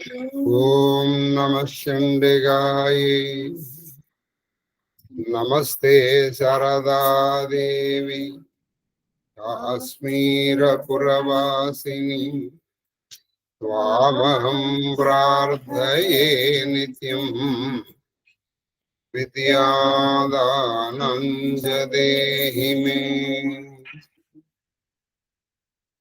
ఓం నమః శండిగాయే నమస్తే శారదాదేవి కాశ్మీరపురవాసిని త్వామహం ప్రార్థయే నిత్యం విద్యాదానం దేహి మే.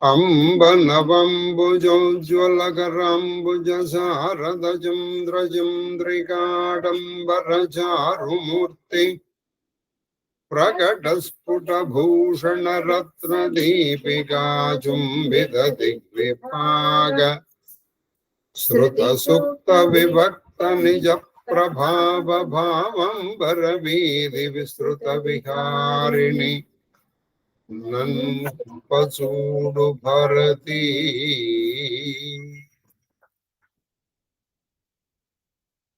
అంబనవంబుజోజ్వలకరాంబుజసారదజంద్రజంద్రికాడంబరచారుమూర్తి ప్రకటస్ఫుటభూషణరత్నదీపికా చుంబిత దిగ్విభాగ శ్రుతసుక్త విభక్త నిజ ప్రభావ భావంబరవీధి విస్తృత విహారిణి నన్పచూడు భరతి.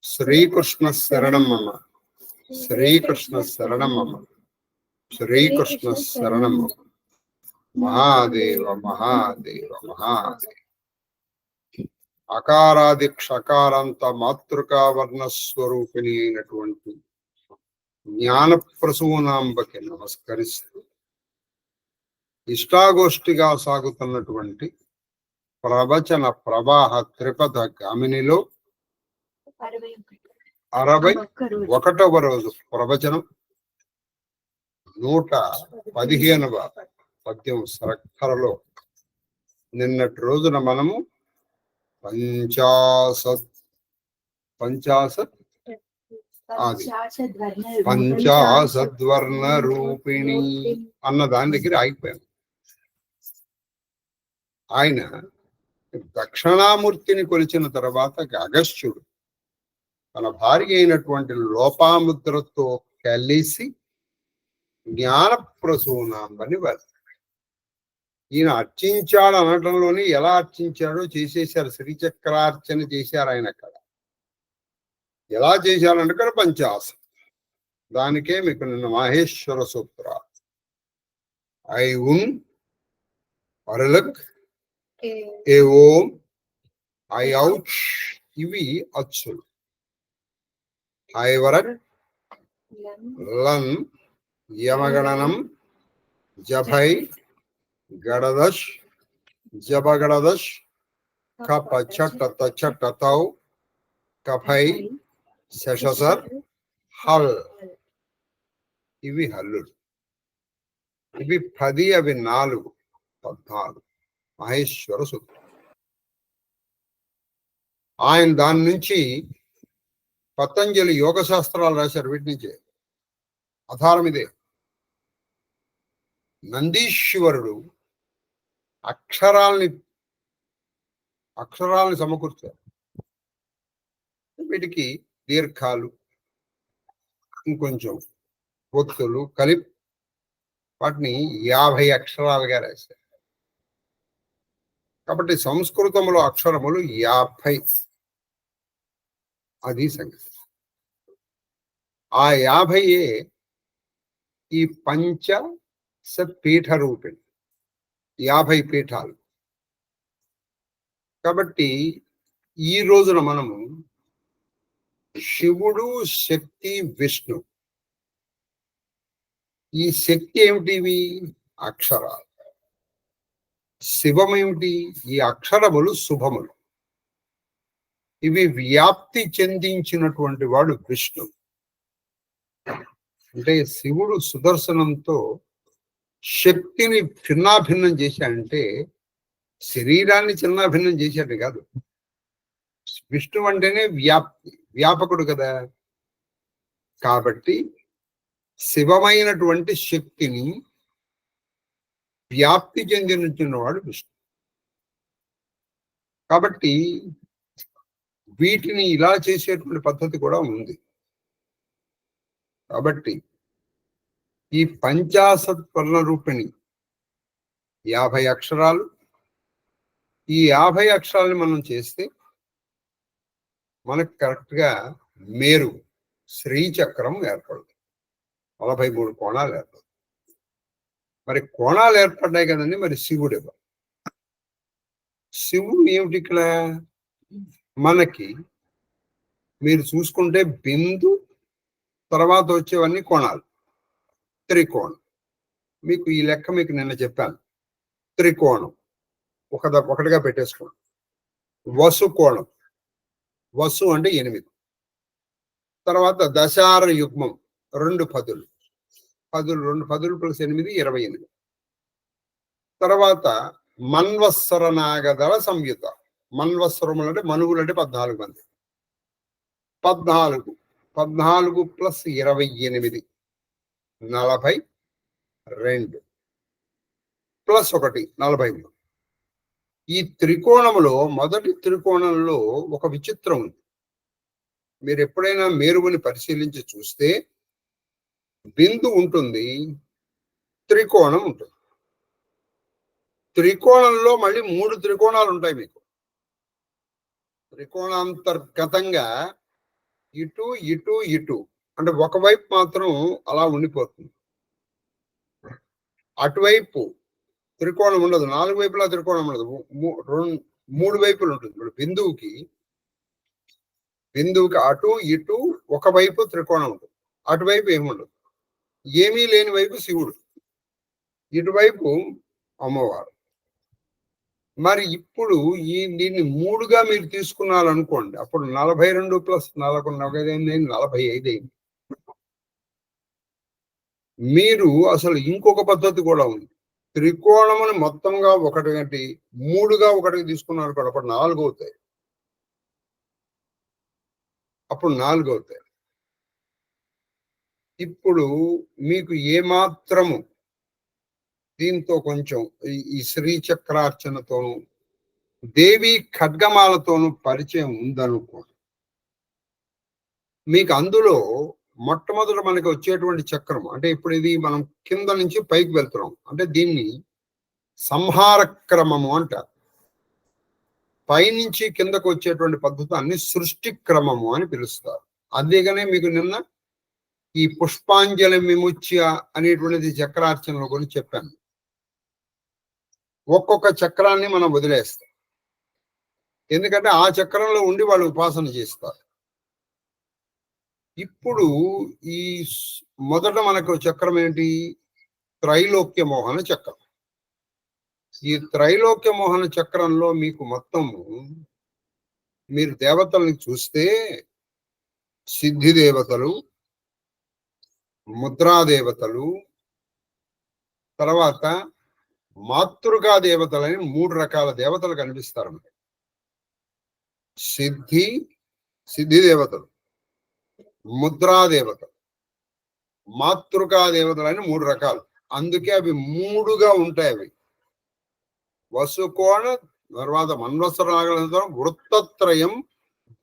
శ్రీకృష్ణ శరణం మమ, శ్రీకృష్ణ శరణం మమ, శ్రీకృష్ణ శరణం మమ. మహాదేవ మహాదేవ మహాదేవ. అకారాది క్షకారాంత మాతృకా వర్ణస్వరూపిణి అయినటువంటి జ్ఞాన ప్రసూనాంబకి నమస్కరిస్తూ ఇష్టాగోష్ఠిగా సాగుతున్నటువంటి ప్రవచన ప్రవాహ త్రిపథ గామినిలో 61వ రోజు ప్రవచనం 115వ పద్యం సరక్కరలో నిన్నటి రోజున మనము పంచాశద్వర్ణ రూపిణి అన్న దాని దగ్గర ఆగిపోయాం. ఆయన దక్షిణామూర్తిని కొలిచిన తర్వాత అగస్త్యుడు తన భార్య అయినటువంటి లోపాముద్రతో కలిసి జ్ఞాన ప్రసూనాంబని వారు ఈయన అర్చించాడు అనడంలోనే ఎలా అర్చించాడో చేసేశారు. శ్రీచక్రార్చన చేశారు ఆయన అక్కడ. ఎలా చేశారంటే ఇక్కడ పంచాస, దానికే మీకు నిన్న మాహేశ్వర సూత్ర ఐ ఉన్ అరలక్ ఏ ఓం ఐ ఔచ్ ఇవి అచ్చులు. ఐవరక్ లన్ యమగణనం జభై గడదశ్ జబగడదశ్ కప చట్ట తచ్చట్ట తౌ కఫై శశసర్ హల్ ఇవి హల్లులు. ఇవి 10, అవి 4, 14 మహేశ్వర సూత్రం. ఆయన దాని నుంచి పతంజలి యోగ శాస్త్రాలు రాశారు. వీటి నుంచే ఆధారం ఇదే. నందీశ్వరుడు అక్షరాల్ని సమకూర్చారు. వీటికి దీర్ఘాలు ఇంకొంచెం ఒత్తులు కలిపి వాటిని 50 అక్షరాలుగా రాశారు. కాబట్టి సంస్కృతంలో అక్షరములు 50. అది సంగతి. ఆ 50 ఈ పంచ పీఠ రూపిణి, 50 పీఠాలు. కాబట్టి ఈ రోజున మనము శివుడు, శక్తి, విష్ణు, ఈ శక్తి ఏమిటివి? అక్షరాలు. శివం ఏమిటి? ఈ అక్షరములు శుభములు. ఇవి వ్యాప్తి చెందించినటువంటి వాడు విష్ణు. అంటే శివుడు సుదర్శనంతో శక్తిని భిన్నాభిన్నం చేశాడంటే శరీరాన్ని చిన్నాభిన్నం చేశాడు కాదు. విష్ణు అంటేనే వ్యాపకుడు కదా. కాబట్టి శివమైనటువంటి శక్తిని వ్యాప్తి చెందినవాడు విష్ణు. కాబట్టి వీటిని ఇలా చేసేటువంటి పద్ధతి కూడా ఉంది. కాబట్టి ఈ పంచాశద్వర్ణ రూపిణి 50 అక్షరాలు. ఈ 50 అక్షరాలని మనం చేస్తే మనకు కరెక్ట్గా మేరు శ్రీచక్రం ఏర్పడుతుంది. 43 కోణాలు ఏర్పడుతుంది. మరి కోణాలు ఏర్పడ్డాయి కదండి. మరి శివుడు శివుడు ఏమిటి? ఇక్కడ మనకి మీరు చూసుకుంటే బిందు తర్వాత వచ్చేవన్నీ కోణాలు. త్రికోణం. మీకు ఈ లెక్క మీకు నిన్న చెప్పాను. త్రికోణం ఒకటిగా పెట్టేసుకోండి. వసు కోణం. వసు అంటే 8. తర్వాత దశార యుగ్మం 2 పదులు. 2 పదులు ప్లస్ 8 28. తర్వాత మన్వస్సర నాగదళ సంయుత. మన్వస్సరములు అంటే మనువులు అంటే 14 మంది. 14 ప్లస్ 28 42 ప్లస్ 1 43. ఈ త్రికోణంలో మొదటి త్రికోణంలో ఒక విచిత్రం ఉంది. మీరు ఎప్పుడైనా మేరువుని పరిశీలించి చూస్తే బిందు ఉంటుంది, త్రికోణం ఉంటుంది. త్రికోణంలో మళ్ళీ 3 త్రికోణాలు ఉంటాయి మీకు. త్రికోణాంతర్గతంగా ఇటు ఇటు ఇటు అంటే ఒకవైపు మాత్రం అలా ఉండిపోతుంది. అటువైపు త్రికోణం ఉండదు. 4 వైపులా త్రికోణం ఉండదు. 3 వైపులు ఉంటుంది. ఇప్పుడు బిందువుకి అటు ఇటు ఒకవైపు త్రికోణం ఉంటుంది. అటువైపు ఏముండదు. ఏమీ లేని వైపు శివుడు, ఇటువైపు అమ్మవారు. మరి ఇప్పుడు దీన్ని 3గా మీరు తీసుకున్నారనుకోండి, అప్పుడు 42 ప్లస్ 45 అయింది. మీరు అసలు ఇంకొక పద్ధతి కూడా ఉంది. త్రికోణమును మొత్తంగా 3గా తీసుకున్నారు కూడా అప్పుడు 4 అవుతాయి. ఇప్పుడు మీకు ఏమాత్రము దీంతో కొంచెం ఈ శ్రీచక్రార్చనతోను దేవి ఖడ్గమాలతోనూ పరిచయం ఉందనుకోండి, మీకు అందులో మొట్టమొదట మనకి వచ్చేటువంటి చక్రం అంటే ఇప్పుడు ఇది మనం కింద నుంచి పైకి వెళ్తున్నాం అంటే దీన్ని సంహార క్రమము అంటారు. పైనుంచి కిందకు వచ్చేటువంటి పద్ధతాన్ని సృష్టి క్రమము అని పిలుస్తారు. అదేగానే మీకు నిన్న ఈ పుష్పాంజలి విముచ్య అనేటువంటిది చక్రార్చనలో గురించి చెప్పాను. ఒక్కొక్క చక్రాన్ని మనం వదిలేస్తాం, ఎందుకంటే ఆ చక్రంలో ఉండి వాళ్ళు ఉపాసన చేస్తారు. ఇప్పుడు ఈ మొదట మనకు చక్రం ఏంటి? త్రైలోక్య మోహన చక్రం. ఈ త్రైలోక్య మోహన చక్రంలో మీకు మొత్తం మీరు దేవతల్ని చూస్తే సిద్ధి దేవతలు, ముద్రా దేవతలు, తర్వాత మాతృకా దేవతలని 3 రకాల దేవతలు కనిపిస్తారు మనకి. సిద్ధి దేవతలు, ముద్రా దేవతలు, మాతృకా దేవతలని 3 రకాలు. అందుకే అవి 3గా ఉంటాయి. అవి వసుకోణ, తర్వాత మన్వసరాగలంతో వృత్తత్రయం,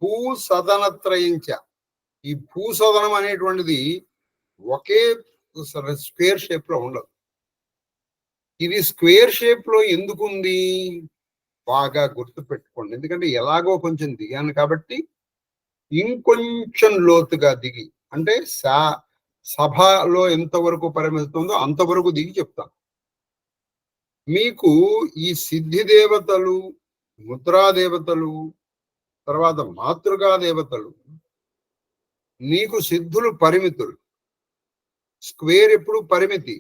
భూసదనత్రయంచ. ఈ భూసదనం అనేటువంటిది ఒకే స్క్వేర్ షేప్ లో ఉండదు. ఇది స్క్వేర్ షేప్ లో ఎందుకుంది బాగా గుర్తు పెట్టుకోండి. ఎందుకంటే ఎలాగో కొంచెం దిగాను కాబట్టి ఇంకొంచెం లోతుగా దిగి అంటే సభలో ఎంతవరకు పరిమితుందో అంతవరకు దిగి చెప్తాను. మీకు ఈ సిద్ధి దేవతలు, ముద్రా దేవతలు, తర్వాత మాతృకా దేవతలు, నీకు సిద్ధులు పరిమితులు. స్క్వేర్ ఎప్పుడు పరిమితి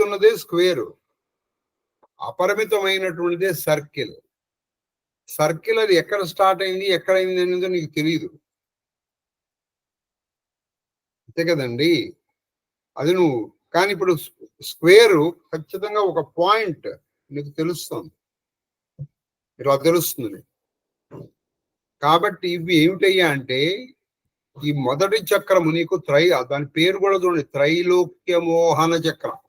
ఉన్నదే స్క్వేరు, అపరిమితమైనటువంటిదే సర్కిల్. అది ఎక్కడ స్టార్ట్ అయింది ఎక్కడ అయింది అనేది నీకు తెలియదు, అంతే కదండి. అది నువ్వు కానీ ఇప్పుడు స్క్వేరు ఖచ్చితంగా ఒక పాయింట్ నీకు తెలుస్తుంది, ఇలా తెలుస్తుంది. కాబట్టి ఇవి ఏమిటయ్యా అంటే ఈ మొదటి చక్రము నీకు దాని పేరు కూడా చూడండి, త్రైలోక్య మోహన చక్రం.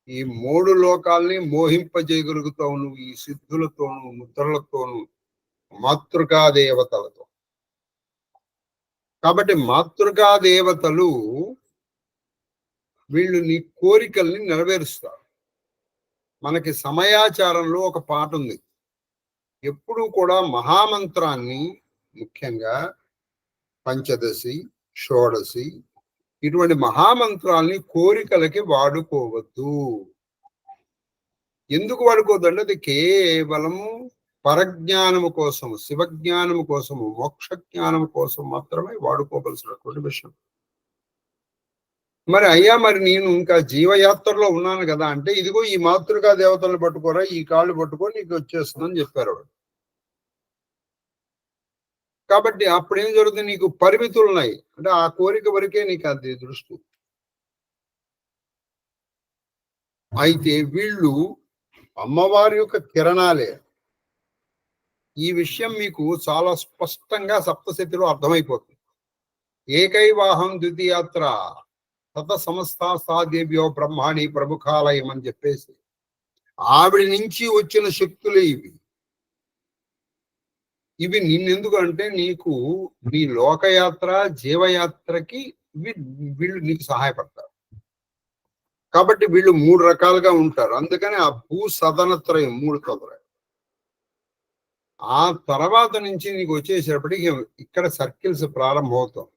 ఈ 3 లోకాల్ని మోహింపజేయగలుగుతావు నువ్వు ఈ సిద్ధులతోను, ముద్రలతోను, మాతృకా దేవతలతో. కాబట్టి మాతృకా దేవతలు వీళ్ళు నీ కోరికల్ని నెరవేరుస్తారు. మనకి సమయాచారంలో ఒక పాట ఉంది. ఎప్పుడూ కూడా మహామంత్రాన్ని, ముఖ్యంగా పంచదశి, షోడశి ఇటువంటి మహామంత్రాల్ని కోరికలకి వాడుకోవద్దు. ఎందుకు వాడుకోవద్దు అంటే అది కేవలము పరజ్ఞానము కోసము, శివజ్ఞానము కోసము, మోక్ష జ్ఞానము కోసం మాత్రమే వాడుకోవలసినటువంటి విషయం. మరి అయ్యా మరి నేను ఇంకా జీవయాత్రలో ఉన్నాను కదా అంటే, ఇదిగో ఈ మాతృకా దేవతలను పట్టుకోరా, ఈ కాళ్ళు పట్టుకో, నీకు వచ్చేస్తుందని చెప్పారు వాడు. కాబట్టి అప్పుడు ఏం జరుగుతుంది, నీకు పరిమితులు ఉన్నాయి, అంటే ఆ కోరిక వరకే నీకు అది దృష్టి. అయితే వీళ్ళు అమ్మవారి యొక్క కిరణాలే. ఈ విషయం మీకు చాలా స్పష్టంగా సప్తశతిలో అర్థమైపోతుంది. ఏకైవాహం ద్వితీయాత్ర తత సమస్తాదేవ్యో బ్రహ్మాణి ప్రముఖాలయం అని చెప్పేసి ఆవిడ నుంచి వచ్చిన శక్తులే ఇవి. ఇవి నిన్నెందుకు అంటే, నీకు నీ లోకయాత్ర జీవయాత్రకి వీళ్ళు నీకు సహాయపడతారు. కాబట్టి వీళ్ళు 3 రకాలుగా ఉంటారు. అందుకని ఆ భూ సదనత్రయం 3 కదరాయి. ఆ తర్వాత నుంచి నీకు వచ్చేసేపటికి ఇక్కడ సర్కిల్స్ ప్రారంభమవుతాం.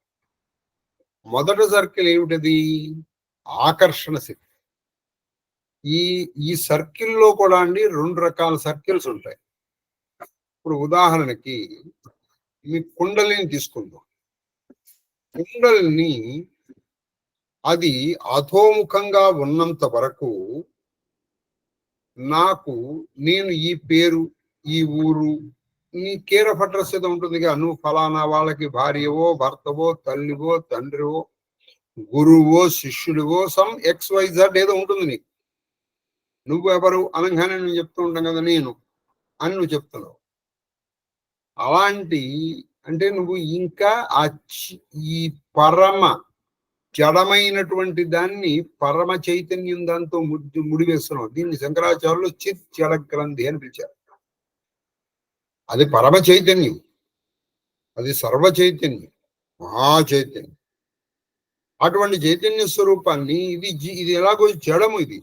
మొదటి సర్కిల్ ఏమిటది, ఆకర్షణ శక్తి. ఈ ఈ సర్కిల్లో కూడా అండి 2 రకాల సర్కిల్స్ ఉంటాయి. ఇప్పుడు ఉదాహరణకి మీ కుండలిని తీసుకుందాం. కుండలిని అది అధోముఖంగా ఉన్నంత వరకు నేను ఈ పేరు, ఈ ఊరు, నీ కేర్ ఆఫ్ అడ్రస్ ఏదో ఉంటుందిగా, నువ్వు ఫలానా వాళ్ళకి భార్యవో, భర్తవో, తల్లివో, తండ్రివో, గురువో, శిష్యుడివో, సమ్ XYZ ఏదో ఉంటుంది నీకు. నువ్వు ఎవరు అనగానే నేను చెప్తూ ఉంటాం కదా నేను అని నువ్వు చెప్తున్నావు. అలాంటి అంటే నువ్వు ఇంకా ఈ పరమ జడమైనటువంటి దాన్ని పరమ చైతన్యం దాంతో ముడివేస్తున్నావు. దీన్ని శంకరాచార్యులు చిత్ జడ గ్రంథి అని పిలిచారు. అది పరమ చైతన్యం, అది సర్వ చైతన్యం, మహా చైతన్యం. అటువంటి చైతన్య స్వరూపాన్ని ఇది ఎలాగో జడము. ఇది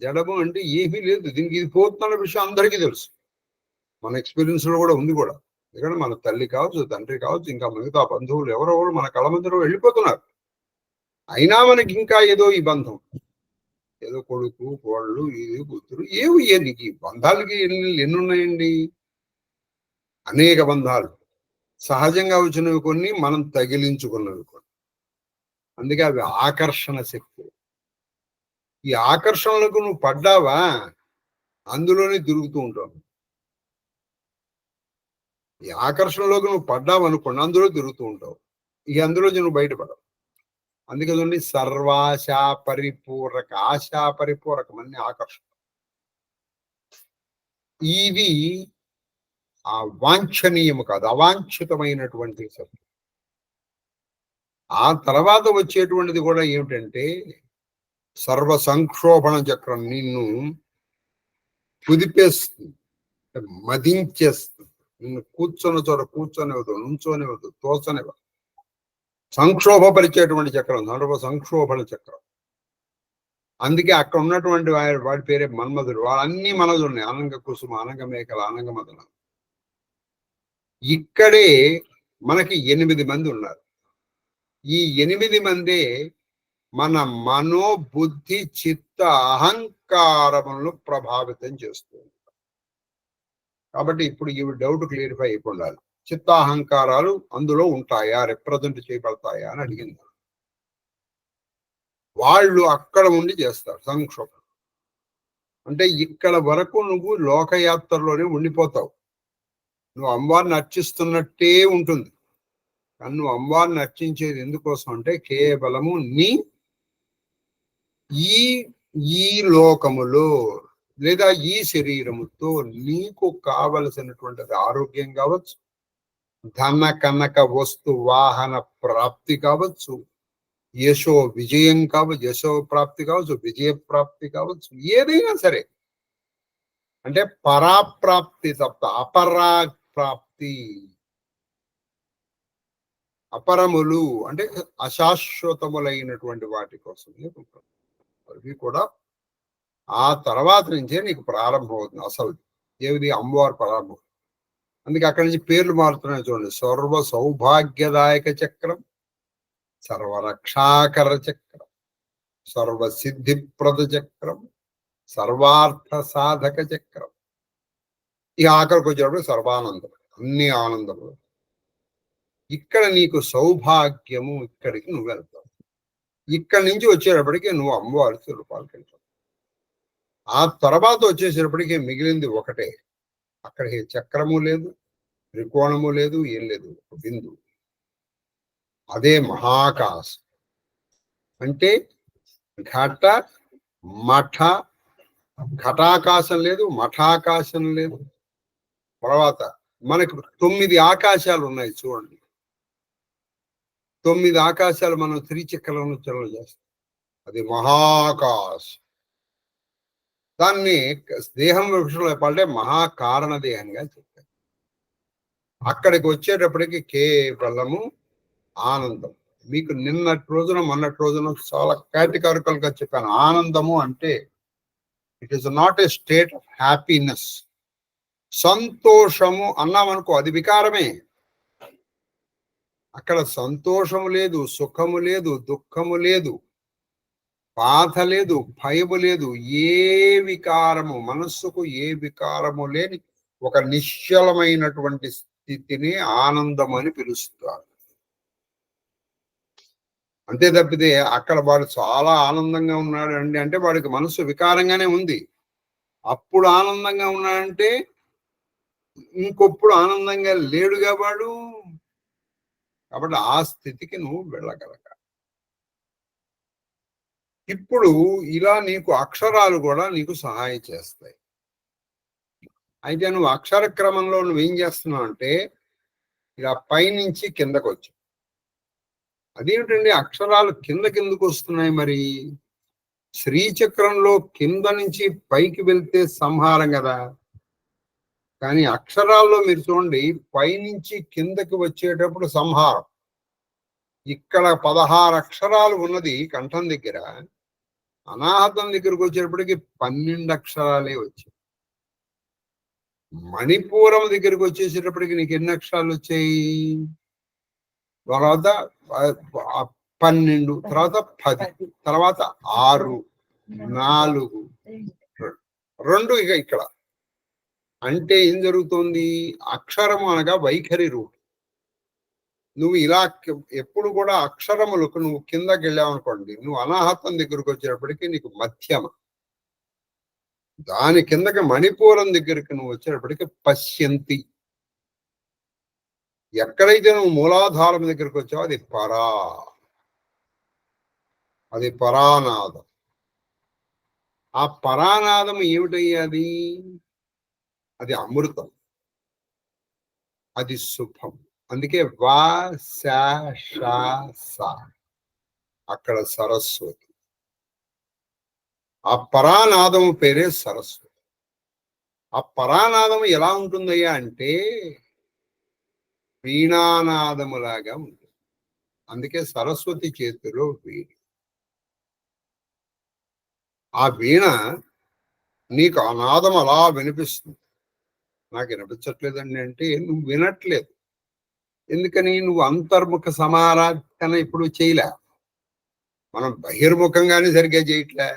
జడము అంటే ఏమీ లేదు, దీనికి ఇది పోతున్న విషయం అందరికీ తెలుసు. మన ఎక్స్పీరియన్స్ లో కూడా ఉంది కూడా. ఎందుకంటే మన తల్లి కావచ్చు, తండ్రి కావచ్చు, ఇంకా మిగతా బంధువులు ఎవరెవరు మన కళ్ళ మధ్యలో వెళ్ళిపోతున్నారు. అయినా మనకి ఇంకా ఏదో ఈ బంధం, ఏదో కొడుకు, కోళ్ళు, ఇది కూతురు, ఏవి నీకు ఈ బంధాలకి ఎన్ని ఉన్నాయండి, అనేక బంధాలు. సహజంగా వచ్చినవి కొన్ని, మనం తగిలించుకున్నవి కొన్ని. అందుకే అవి ఆకర్షణ శక్తి. ఈ ఆకర్షణలకు నువ్వు పడ్డావా, అందులోనే తిరుగుతూ ఉంటావు. ఈ ఆకర్షణలోకి నువ్వు పడ్డావు అనుకోండి, అందులో తిరుగుతూ ఉంటావు. ఇక అందులో నువ్వు బయటపడవు. అందుకే చూడండి, సర్వాశా పరిపూరక, ఆశా పరిపూరకం అన్ని ఆకర్షణ. ఇది ఆ వాంఛనీయము కాదు, అవాంఛితమైనటువంటి సత్యం. ఆ తర్వాత వచ్చేటువంటిది కూడా ఏమిటంటే, సర్వ సంక్షోభణ చక్రం నిన్ను కుదిపేస్తుంది, మదించేస్తుంది. నిన్ను కూర్చొని చోట కూర్చొనివ్వదు, నుంచోనివ్వదు, తోచనివ్వదు. సంక్షోభపరిచేటువంటి చక్రం సర్వ సంక్షోభణ చక్రం. అందుకే అక్కడ ఉన్నటువంటి వాడి పేరే మన్మధుడు. అన్ని మనలు ఉన్నాయి, అనంగ కుసుమ, అనంగ మేకల, అనంగ మదన. ఇక్కడే మనకి 8 మంది ఉన్నారు. ఈ 8 మందే మన మనోబుద్ధి చిత్త అహంకారములను ప్రభావితం చేస్తుంది. కాబట్టి ఇప్పుడు ఈ డౌట్ క్లియరిఫై అయిపోవాలి. చిత్తాహంకారాలు అందులో ఉంటాయా, రిప్రజెంట్ చేయబడతాయా అని అడిగింది. వాళ్ళు అక్కడ ఉండి చేస్తారు సంక్షోభం. అంటే ఇక్కడ వరకు నువ్వు లోకయాత్రలోనే ఉండిపోతావు. నువ్వు అమ్మవారిని అర్చిస్తున్నట్టే ఉంటుంది. కానీ నువ్వు అమ్మవారిని అర్చించేది ఎందుకోసం అంటే, కేవలము ఈ లోకములో లేదా ఈ శరీరముతో నీకు కావలసినటువంటిది ఆరోగ్యం కావచ్చు, ధన కనక వస్తు వాహన ప్రాప్తి కావచ్చు, యశో విజయం కావచ్చు, యశో ప్రాప్తి కావచ్చు, విజయ ప్రాప్తి కావచ్చు, ఏదైనా సరే. అంటే పరాప్రాప్తి తప్ప అపరాప్రాప్తి. అపరములు అంటే అశాశ్వతములైనటువంటి వాటి కోసమే అవి కూడా ఆ తర్వాత నుంచే నీకు ప్రారంభం అవుతుంది అసలు. ఏది అమ్మవారు ప్రారంభం. అందుకే అక్కడి నుంచి పేర్లు మారుతున్నాయి చూడండి. సర్వ సౌభాగ్యదాయక చక్రం, సర్వరక్షాకర చక్రం, సర్వసిద్ధిప్రద చక్రం, సర్వార్థ సాధక చక్రం. ఈ ఆఖరికి వచ్చేటప్పుడు సర్వానందం, అన్ని ఆనందములు. ఇక్కడ నీకు సౌభాగ్యము, ఇక్కడికి నువ్వు వెళ్తావు. ఇక్కడి నుంచి వచ్చేటప్పటికి నువ్వు అమ్మవారి స్వరూపాలకు వెళ్తావు. ఆ తర్వాత వచ్చేసేటప్పటికి మిగిలింది ఒకటే. అక్కడికి చక్రము లేదు, త్రికోణము లేదు, ఏం లేదు, బిందు. అదే మహాకాశం. అంటే ఘట మఠ, ఘటాకాశం లేదు, మఠాకాశం లేదు. తర్వాత మనకు 9 ఆకాశాలు ఉన్నాయి చూడండి. 9 ఆకాశాలు మనం త్రిచక్రంలో చలన చేస్తాం. అది మహాకాశం. దాన్ని దేహం విషయంలో చెప్పాలంటే మహాకారణ దేహంగా చెప్పారు. అక్కడికి వచ్చేటప్పటికి కేవలము ఆనందం. మీకు నిన్నటి రోజున మొన్నటి రోజున చాలా కేటగారికల్ గా చెప్పాను. ఆనందము అంటే it is not a state of happiness. సంతోషము అన్నామనుకో అది వికారమే. అక్కడ సంతోషము లేదు, సుఖము లేదు, దుఃఖము లేదు, బాధ లేదు, భయము లేదు. ఏ వికారము, మనస్సుకు ఏ వికారము లేని ఒక నిశ్చలమైనటువంటి స్థితిని ఆనందం అని పిలుస్తారు. అంతే తప్పితే అక్కడ వాడు చాలా ఆనందంగా ఉన్నాడు అండి అంటే వాడికి మనసు వికారంగానే ఉంది. అప్పుడు ఆనందంగా ఉన్నాడంటే ఇంకొప్పుడు ఆనందంగా లేడుగా వాడు. కాబట్టి ఆ స్థితికి నువ్వు వెళ్ళగలగ. ఇప్పుడు ఇలా నీకు అక్షరాలు కూడా నీకు సహాయం చేస్తాయి. అయితే నువ్వు అక్షర క్రమంలో నువ్వేం చేస్తున్నావు అంటే ఇలా పైనుంచి కిందకు వచ్చి, అదేమిటండి అక్షరాలు కిందకెందుకు వస్తున్నాయి? మరి శ్రీచక్రంలో కింద నుంచి పైకి వెళ్తే సంహారం కదా. కానీ అక్షరాల్లో మీరు చూడండి పైనుంచి కిందకి వచ్చేటప్పుడు సంహారం. ఇక్కడ 16 అక్షరాలు ఉన్నది కంఠం దగ్గర, అనాహతం దగ్గరకు వచ్చేటప్పటికి 12 అక్షరాలే వచ్చాయి. మణిపూరం దగ్గరికి వచ్చేసేటప్పటికి నీకు ఎన్ని అక్షరాలు వచ్చాయి? తర్వాత 12, తర్వాత 10, తర్వాత 6, 4, 2 ఇక ఇక్కడ. అంటే ఏం జరుగుతుంది? అక్షరము అనగా వైఖరి రూపం. నువ్వు ఇలా ఎప్పుడు కూడా అక్షరములకు నువ్వు కిందకి వెళ్ళావు అనుకోండి, నువ్వు అనాహతం దగ్గరకు వచ్చేటప్పటికి నీకు మధ్యమ, దాని కిందకి మణిపూరం దగ్గరికి నువ్వు వచ్చేటప్పటికి పశ్యంతి. ఎక్కడైతే నువ్వు మూలాధారం దగ్గరికి వచ్చావో అది పరా, అది పరానాదం. ఆ పరానాదం ఏమిటయ్యాది? అది అమృతం, అది శుభం. అందుకే వా సా అక్కడ సరస్వతి. ఆ పరానాదము పేరే సరస్వతి. ఆ పరానాదము ఎలా ఉంటుందయ్యా అంటే వీణానాదములాగా ఉంటుంది. అందుకే సరస్వతి చేతిలో వీణ. ఆ వీణ నీకు ఆ నాదం అలా వినిపిస్తుంది. నాకు వినిపించట్లేదండి అంటే నువ్వు వినట్లేదు. ఎందుకని? నువ్వు అంతర్ముఖ సమారాధన ఇప్పుడు చేయలే. మనం బహిర్ముఖంగానే సరిగ్గా చేయట్లే.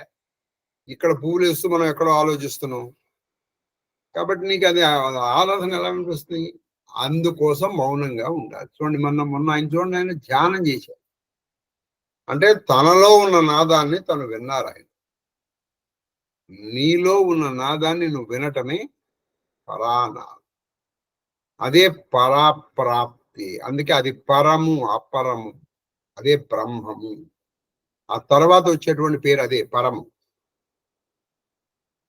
ఇక్కడ పువ్వులు వేస్తూ మనం ఎక్కడో ఆలోచిస్తున్నాం. కాబట్టి నీకు అది ఆలోచన ఎలా వినిపిస్తుంది? అందుకోసం మౌనంగా ఉండాలి. చూడండి మొన్న ఆయన చూడండి, ఆయన ధ్యానం చేశారు. అంటే తనలో ఉన్న నాదాన్ని తను విన్నారు ఆయన. నీలో ఉన్న నాదాన్ని నువ్వు వినటమే పరానాదం. అదే పరాప్రాప్తి. అందుకే అది పరము, అపరము, అదే బ్రహ్మము. ఆ తర్వాత వచ్చేటువంటి పేరు అదే పరము.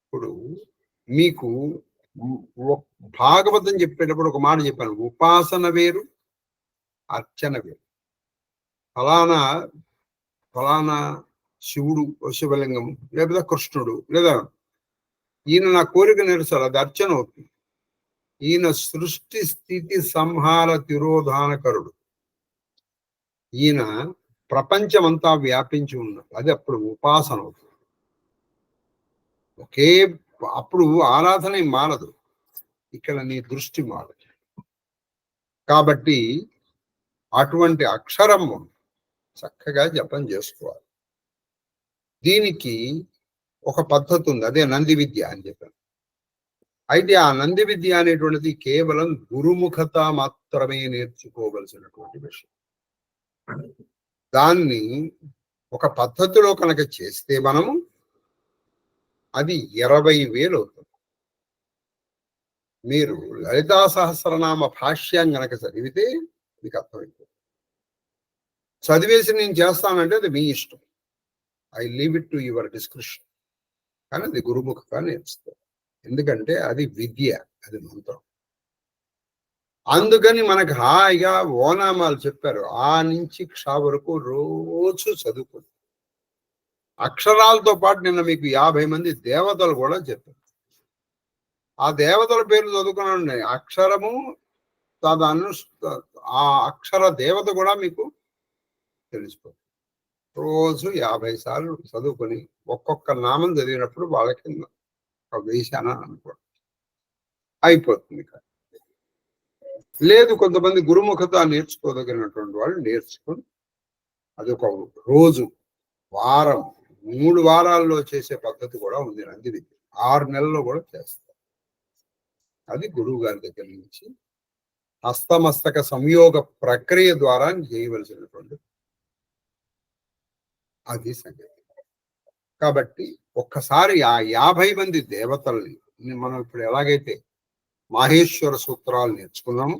ఇప్పుడు మీకు భాగవతం చెప్పేటప్పుడు ఒక మాట చెప్పాను, ఉపాసన వేరు, అర్చన వేరు. ఫలానా ఫలానా శివుడు, శివలింగము, లేదా కృష్ణుడు, లేదా ఈయన నా కోరిక నెరసాలి, అది అర్చన అవుతుంది. ఈయన సృష్టి స్థితి సంహార తిరోధానకరుడు. ఈయన ప్రపంచమంతా వ్యాపించి ఉన్నాడు. అది అప్పుడు ఉపాసన అవుతుంది. ఒకే అప్పుడు ఆరాధన మారదు, ఇక్కడ నీ దృష్టి మారదు. కాబట్టి అటువంటి అక్షరము చక్కగా జపం చేసుకోవాలి. దీనికి ఒక పద్ధతి ఉంది, అదే నంది విద్య అని చెప్పాను. అయితే ఆ నంది విద్య అనేటువంటిది కేవలం గురుముఖత మాత్రమే నేర్చుకోవలసినటువంటి విషయం. దాన్ని ఒక పద్ధతిలో కనుక చేస్తే మనము అది 20,000 అవుతుంది. మీరు లలితా సహస్రనామ భాష్యం గనక చదివితే మీకు అర్థమైపోతుంది. చదివేసి నేను చేస్తానంటే అది మీ ఇష్టం. I leave it to your description. కానీ అది గురుముఖంగా నేర్చుకోవాలి. ఎందుకంటే అది విద్య, అది మంత్రం. అందుకని మనకు హాయిగా ఓనామాలు చెప్పారు. ఆ నుంచి క్ష వరకు రోజు చదువుకోండి. అక్షరాలతో పాటు నిన్న మీకు 50 మంది దేవతలు కూడా చెప్పారు. ఆ దేవతల పేర్లు చదువుకున్నాండి. అక్షరము దాని ఆ అక్షర దేవత కూడా మీకు తెలిసిపోతుంది. రోజు 50 సార్లు చదువుకొని ఒక్కొక్క నామం చదివినప్పుడు వాళ్ళకి ఒక వేశాన అనుకోండి, అయిపోతుంది. లేదు కొంతమంది గురుముఖత నేర్చుకోదగినటువంటి వాళ్ళు నేర్చుకొని అదొక రోజు, వారం, 3 వారాల్లో చేసే పద్ధతి కూడా ఉంది. నంది విద్య 6 నెలల్లో కూడా చేస్తారు. అది గురువు గారి దగ్గర నుంచి హస్తమస్తక సంయోగ ప్రక్రియ ద్వారా చేయవలసినటువంటి అది సంగతి. కాబట్టి ఒక్కసారి ఆ 50 మంది దేవతల్ని మనం ఇప్పుడు ఎలాగైతే మాహేశ్వర సూత్రాలు నేర్చుకున్నాము,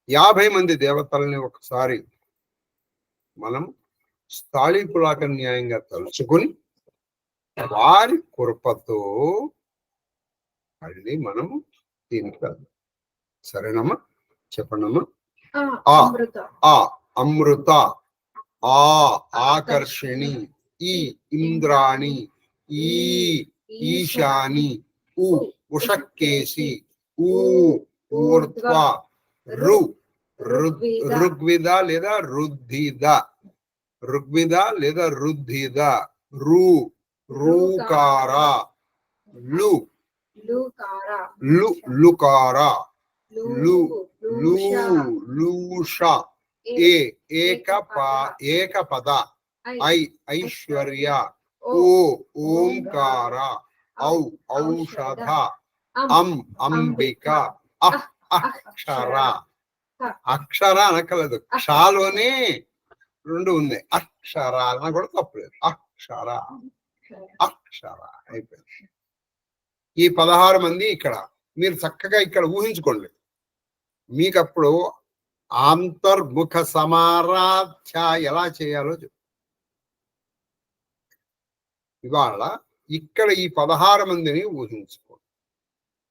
50 మంది దేవతల్ని ఒకసారి మనం స్థాళీపులాక న్యాయంగా తలుచుకొని వారి కృపతో మళ్ళీ మనము దీనికి వెళ్దాం. సరేనమ్మా? చెప్పండమ్మా. ఆ అమృత, ఆ ఆకర్షణి, ఈ ఇంద్రాణి, ఈ ఈశాని, ఉ ఉషక్కేసి, ఊ ఊర్ధ్వ, రు ఋగ్విద లేదా రుద్ధిద, ఋగ్విద లేదా రుద్ధిద, రు రూకార, లు లుకార, లు లూష, ఏకపద, ఐశ్వర్య, ఓంకార, ఔషధ, అంబిక, అక్షర. అక్షర అనకలేదు, క్షాలోనే 2 ఉంది. అక్షర అన్న కూడా తప్పలేదు. అక్షర అక్షర అయిపోయింది. ఈ 16 మంది ఇక్కడ మీరు చక్కగా ఇక్కడ ఊహించుకోండి. మీకు అప్పుడు అంతర్ముఖ సమారాధ్య ఎలా చేయాలో చెప్పు. ఇవాళ ఇక్కడ ఈ 16 మందిని ఊహించుకోండి.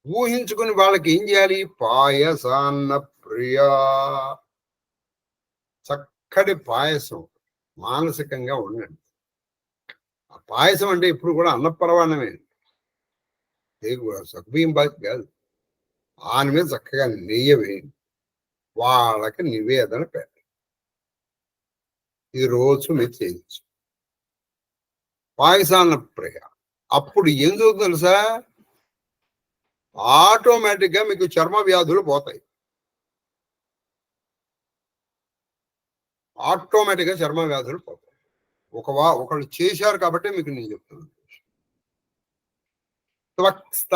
ఊహించుకుని వాళ్ళకి ఏం చేయాలి? పాయసాన్న ప్రియా, చక్కటి పాయసం మానసికంగా ఉండండి. ఆ పాయసం అంటే ఇప్పుడు కూడా అన్నపరవాణమే, సగ్బియ్యం బాధ్యత కాదు. ఆయన మీద చక్కగా నెయ్యి వేయండి, వాళ్ళకి నివేదన పెట్టండి. ఇది రోజు మీరు చేయొచ్చు. పాయసాన్న ప్రియ. అప్పుడు ఏం జరుగుతుందో తెలుసా? ఆటోమేటిక్ గా మీకు చర్మ వ్యాధులు పోతాయి. ఆటోమేటిక్ గా చర్మ వ్యాధులు పోతాయి. ఒకళ్ళు చేశారు కాబట్టి మీకు నేను చెప్తున్నాను. త్వక్స్థ,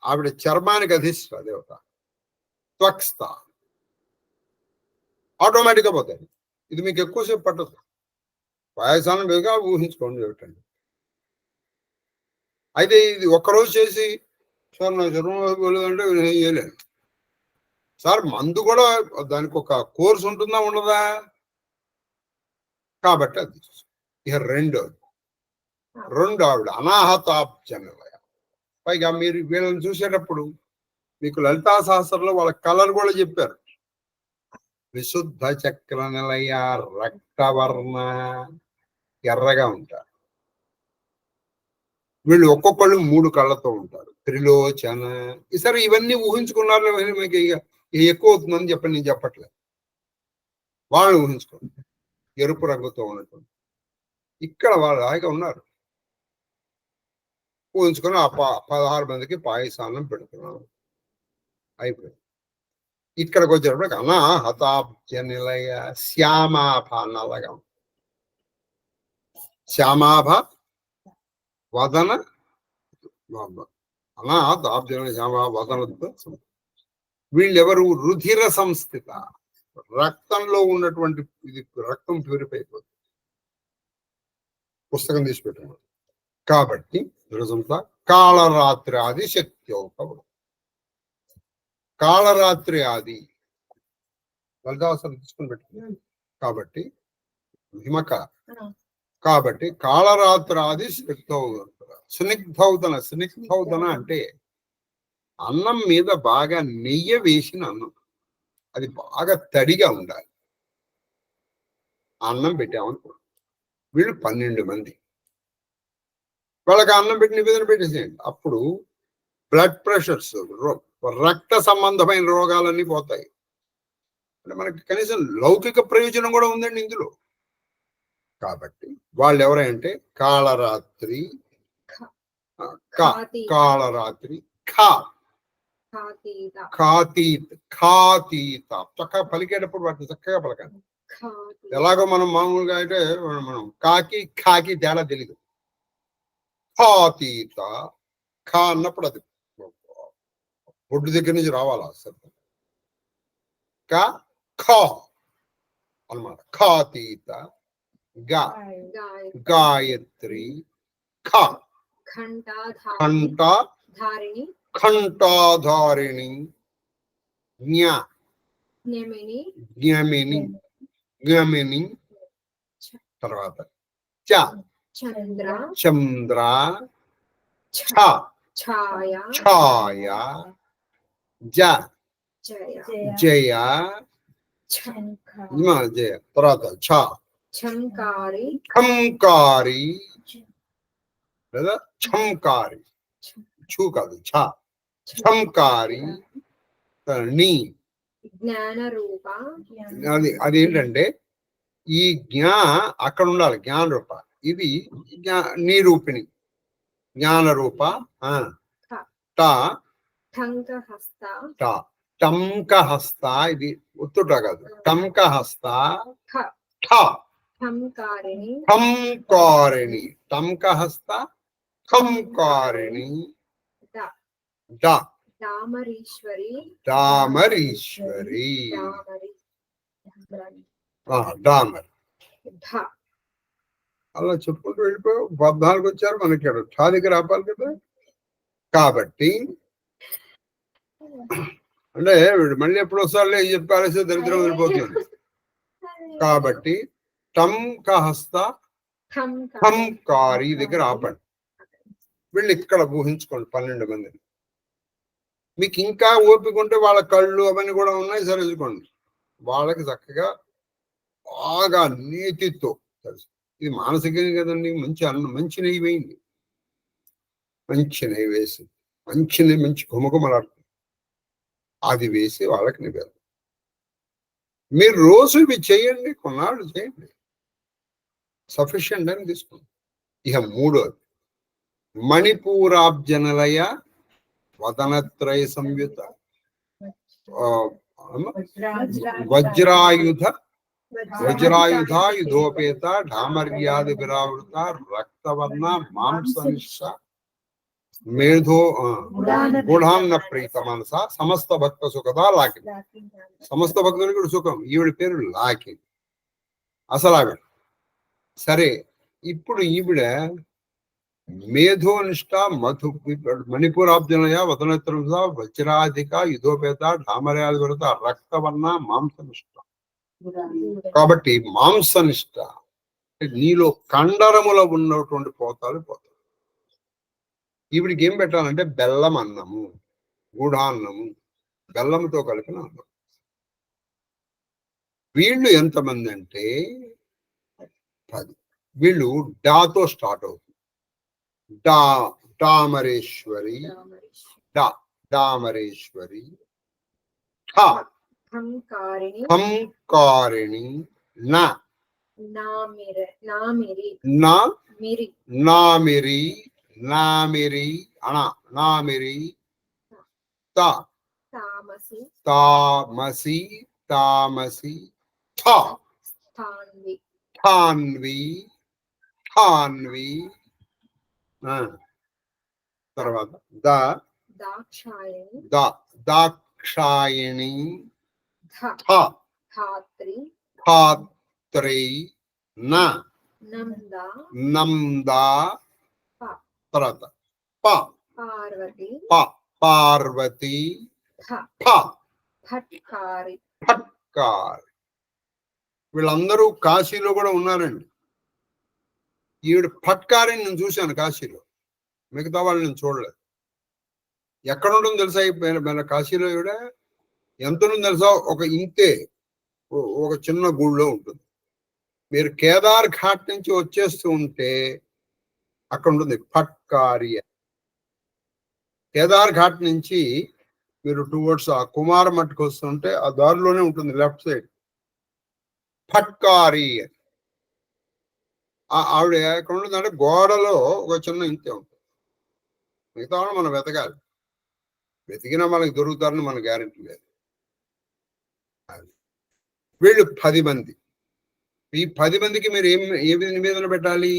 ఆవిడ చర్మానికి అధిష్ట దేవత. త్వక్స్థ ఆటోమేటిక్ గా పోతాయి. ఇది మీకు ఎక్కువసేపు పట్టదు. పాయసాన్ని మీదుగా ఊహించుకోండి ఏమిటండి. అయితే ఇది ఒక్కరోజు చేసి సార్ నా చర్మం అంటే చేయలేదు సార్. మందు కూడా దానికి ఒక కోర్సు ఉంటుందా ఉండదా? కాబట్టి అది ఇక రెండు ఆవిడ అనాహతాబ్జనలయ. పైగా మీరు వీళ్ళని చూసేటప్పుడు మీకు లలితా సహస్రంలో వాళ్ళ కలర్ కూడా చెప్పారు. విశుద్ధ చక్ర నిలయ, రక్తవర్ణ, ఎర్రగా ఉంటారు. వీళ్ళు ఒక్కొక్కళ్ళు 3 కళ్ళతో ఉంటారు. త్రిలోచన. ఈసారి ఇవన్నీ ఊహించుకున్నారు. మీకు ఎక్కువ అవుతుందని చెప్పండి, నేను చెప్పట్లేదు. వాళ్ళు ఊహించుకోండి. ఎరుపు రంగుతో ఉన్నటువంటి ఇక్కడ వాళ్ళు హాయిగా ఉన్నారు. ఊహించుకొని ఆ 16 మందికి పాయసాన్నం పెడుతున్నాను. అయిపోయింది. ఇక్కడికి వచ్చేటప్పుడు అనాహతాబ్జ నిలయ, శ్యామాభ, నల్లగా, శ్యామాభ వదన, అనాథాబ్జన వదనతో వీళ్ళెవరు రుధిర సంస్థిత, రక్తంలో ఉన్నటువంటి ఇది రక్తం ప్యూరిఫై అయిపోతుంది. పుస్తకం తీసి పెట్టాను కాబట్టి రోజంతా కాళరాత్రి ఆది శక్తి అవుతావు. కాళరాత్రి ఆది లలితావసరం తీసుకుని పెట్టుకున్నాను కాబట్టి హిమక కాబట్టి కాళరాత్రి ఆది స్నిగ్ధౌదన. స్నిగ్ధౌదన అంటే అన్నం మీద బాగా నెయ్యి వేసిన అన్నం, అది బాగా తడిగా ఉండాలి. అన్నం పెట్టామనుకో, వీళ్ళు 12 మంది, వాళ్ళకి అన్నం పెట్టి నివేదన పెట్టేసేయండి. అప్పుడు బ్లడ్ ప్రెషర్స్, రక్త సంబంధమైన రోగాలన్నీ పోతాయి. అంటే మనకి కనీసం లౌకిక ప్రయోజనం కూడా ఉందండి ఇందులో. కాబట్టి వాళ్ళు ఎవరంటే కాళరాత్రి, కాళరాత్రి, ఖాతీత. చక్కగా పలికేటప్పుడు వాటిని చక్కగా పలకండి. ఎలాగో మనం మామూలుగా అయితే మనం కాకి తేడా తెలీదు. ఖాతీత, ఖా అన్నప్పుడు అది బొడ్డు దగ్గర నుంచి రావాలా అసలు. ఖా అన్నమాట. ఖాతీత, గాయత్రి, ఘంటాధారిణి, జ్ఞమిని, తర్వాత చంద్ర, ఛాయ, జయ, తర్వాత ఖంకారి లేదా ఛంకారి, చూ కాదు ఛంకారి, అదేంటంటే ఈ అక్కడ ఉండాలి జ్ఞాన రూప, ఇది నిరూపిణి జ్ఞాన రూప. టంకహస్త, ఇది ఒత్తుట కాదు, టంకహస్త, ఖంకారిణి, టంకహస్త, ఖంకారిణి, దామరీశ్వరి, డామర్. అలా చెప్పుకుంటూ వెళ్ళిపో. 14 వచ్చారు మనకి, ఠాదికి రాపాలి కదా. కాబట్టి అంటే మళ్ళీ ఎప్పుడు వస్తారులే చెప్పారేసే దరిద్రం వెళ్ళిపోతుంది. కాబట్టి టంకహస్త, ఖంకారి దగ్గర ఆపండి. వీళ్ళు ఇక్కడ ఊహించుకోండి 12 మందిని. మీకు ఇంకా ఓపిక ఉంటే వాళ్ళ కళ్ళు అవన్నీ కూడా ఉన్నాయి, సరిచుకోండి. వాళ్ళకి చక్కగా బాగా నీతితో తెలుసు, ఇది మానసికం కదండి. మంచి అన్నం, మంచి నెయ్యి వేయండి, మంచి నెయ్యి వేసి మంచి గుమగుమలాడుతుంది, అది వేసి వాళ్ళకి నివేదన. మీరు రోజు ఇవి చేయండి, కొన్నాళ్ళు చేయండి, సఫిషియంట్ అని తీసుకోండి. ఇక 3వది మణిపూరాబ్జనలయ వదనత్రయ సంయుత వజ్రాయుధోపేత ఢామర్యాది విరావృత రక్తవర్ణ మాంసనిష్ట మేధో గూఢాన్న ప్రీత మనస సమస్త భక్త సుఖదా లాకిని. సమస్త భక్తులకి సుఖం. ఈవిడ పేరు లాకిని, అసలు ఆవిడ. సరే, ఇప్పుడు ఈవిడ మేధోనిష్ట మణిపూరాబ్జనయ వదనత్ర వజ్రాధిక యుధోపేత ఢామర్యాది విరత రక్తవర్ణ మాంసనిష్ట. కాబట్టి మాంసనిష్ట నీలో కండరములో ఉన్నటువంటి పోతాలు పోతాయి. ఈవిడికి ఏం పెట్టాలంటే బెల్లం అన్నము, గూఢాన్నము, బెల్లంతో కలిపిన అన్నం. వీళ్ళు ఎంతమంది అంటే 10. వీళ్ళు డాతో స్టార్ట్ అవుతుంది. డామరేశ్వరి, డామరేశ్వరి, ఖంకారిణి, నామిరి, తామసి, ఠాన్వి, తర్వాత దాక్షాయణి దాక్షాయణి ధాత్రి నందా తర్వాత పార్వతి ఫట్కారి. వీళ్ళందరూ కాశీలో కూడా ఉన్నారండి. ఈవిడ ఫట్కారిని నేను చూశాను కాశీలో, మిగతా వాళ్ళు నేను చూడలేదు. ఎక్కడ ఉంటుందో తెలుసా మన కాశీలో? ఈవిడ ఎంత ఉంటుందో తెలుసా? ఒక ఇంతే, ఒక చిన్న గుళ్ళో ఉంటుంది. మీరు కేదార్ ఘాట్ నుంచి వచ్చేస్తూ ఉంటే అక్కడ ఉంటుంది ఫట్కారి. కేదార్ ఘాట్ నుంచి మీరు టువర్డ్స్ ఆ కుమార మట్టుకు వస్తుంటే ఆ దారిలోనే ఉంటుంది లెఫ్ట్ సైడ్ ఫట్కారి. ఆవిడ ఎక్కడ ఉంటుందంటే గోడలో ఒక చిన్న ఇంతే ఉంటుంది. మిగతా మనం వెతకాలి, వెతికినా మనకి దొరుకుతారని మన గ్యారెంటీ లేదు. వీళ్ళు 10 మంది. ఈ 10 మందికి మీరు ఏ నివేదన పెట్టాలి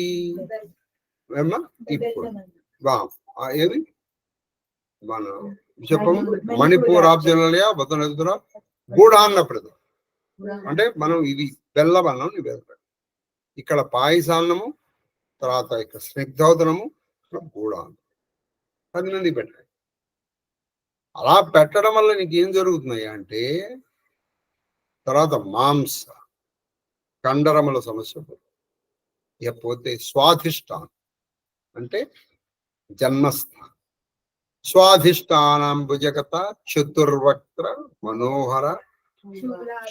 ఏమ్మా? ఇప్పుడు ఏది మన చెప్పము, మణిపూర్ ఆబ్జనలియా బతనెదుర గూఢాన్న ప్రద అంటే మనం ఇది బెల్లవన్నం నివేదన. ఇక్కడ పాయసాన్నము, తర్వాత ఇక్కడ స్నిగ్ధోదనము, గూఢాన్నం 10 మంది పెట్టాలి. అలా పెట్టడం వల్ల నీకు ఏం జరుగుతున్నాయి అంటే తర్వాత మాంస కండరముల సమస్య పోతే, స్వాధిష్టానం అంటే జన్మస్థానం, స్వాధిష్టానం భుజగత చతుర్వక్ర మనోహర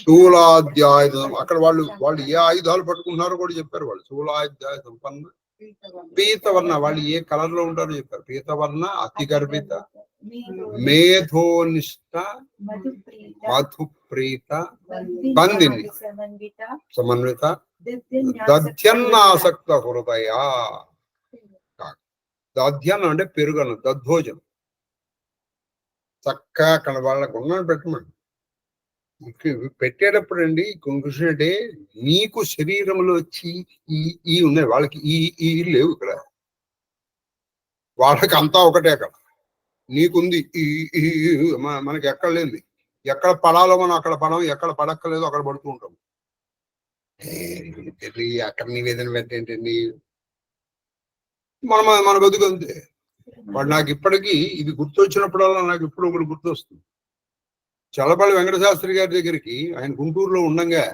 శూలాధ్యాయుధం. అక్కడ వాళ్ళు ఏ ఆయుధాలు పట్టుకుంటున్నారో కూడా చెప్పారు. వాళ్ళు శూలాధ్యాయ సంపన్న పీతవర్ణ, వాళ్ళు ఏ కలర్ లో ఉంటారో చెప్పారు. పీతవర్ణ అతి గర్భిత మేధోనిష్ట మధుప్రీత బందిని సమన్విత దధ్యన్నాసక్త హృదయ. దధ్యన్నం అంటే పెరుగన్నం, దద్దోజనం. చక్కగా అక్కడ వాళ్ళకు ఉన్నాను పెట్టమని పెట్టేటప్పుడు అండి కృష్ణ అంటే నీకు శరీరంలో వచ్చి ఈ ఉన్నాయి, వాళ్ళకి ఈ లేవు. ఇక్కడ వాళ్ళకి అంతా ఒకటే. అక్కడ నీకుంది ఈ మనకి ఎక్కడ లేనిది. ఎక్కడ పడాలో మనం అక్కడ పడం, ఎక్కడ పడక్కలేదో అక్కడ పడుతూ ఉంటాం. అక్కడ నివేదన పెట్టేంటండి, మన బతుకు అంతే. వాడు నాకు ఇప్పటికీ ఇది గుర్తొచ్చినప్పుడల్లా నాకు ఇప్పుడు ఒకటి గుర్తొస్తుంది. చల్లపల్లి వెంకటశాస్త్రి గారి దగ్గరికి ఆయన గుంటూరులో ఉండంగా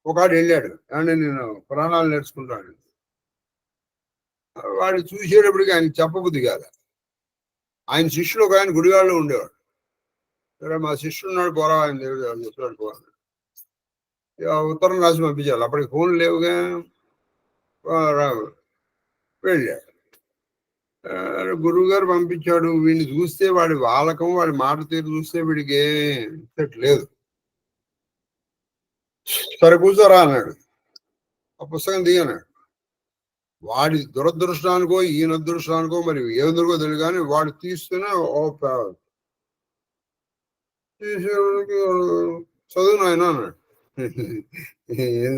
ఒకడు వెళ్ళాడు. అంటే నేను పురాణాలు నేర్చుకుంటాను. వాడు చూసేటప్పటికి ఆయన చెప్పబుద్ధి కాదు. ఆయన శిష్యులు ఒక ఆయన గుడివాడలో ఉండేవాడు. సరే మా శిష్యుడు ఉన్నాడు, పోరా ఆయన దేవుడు చెప్పాడు పోరా, ఉత్తరం రాసి పంపించాలి. అప్పటికి ఫోన్ లేవుగా. వెళ్ళాడు. గురువు గారు పంపించాడు. వీడిని చూస్తే వాడి వాలకం, వాడి మాట తీరు చూస్తే వీడికి లేదు. సరే కూర్చోరా అన్నాడు. ఆ పుస్తకం తీయన్నాడు. వాడి దురదృష్టానికో ఈయన అదృష్టానికో మరి ఏదో తెలియదు కానీ వాడు తీస్తూనే చదువు నాయన అన్నాడు. ఏం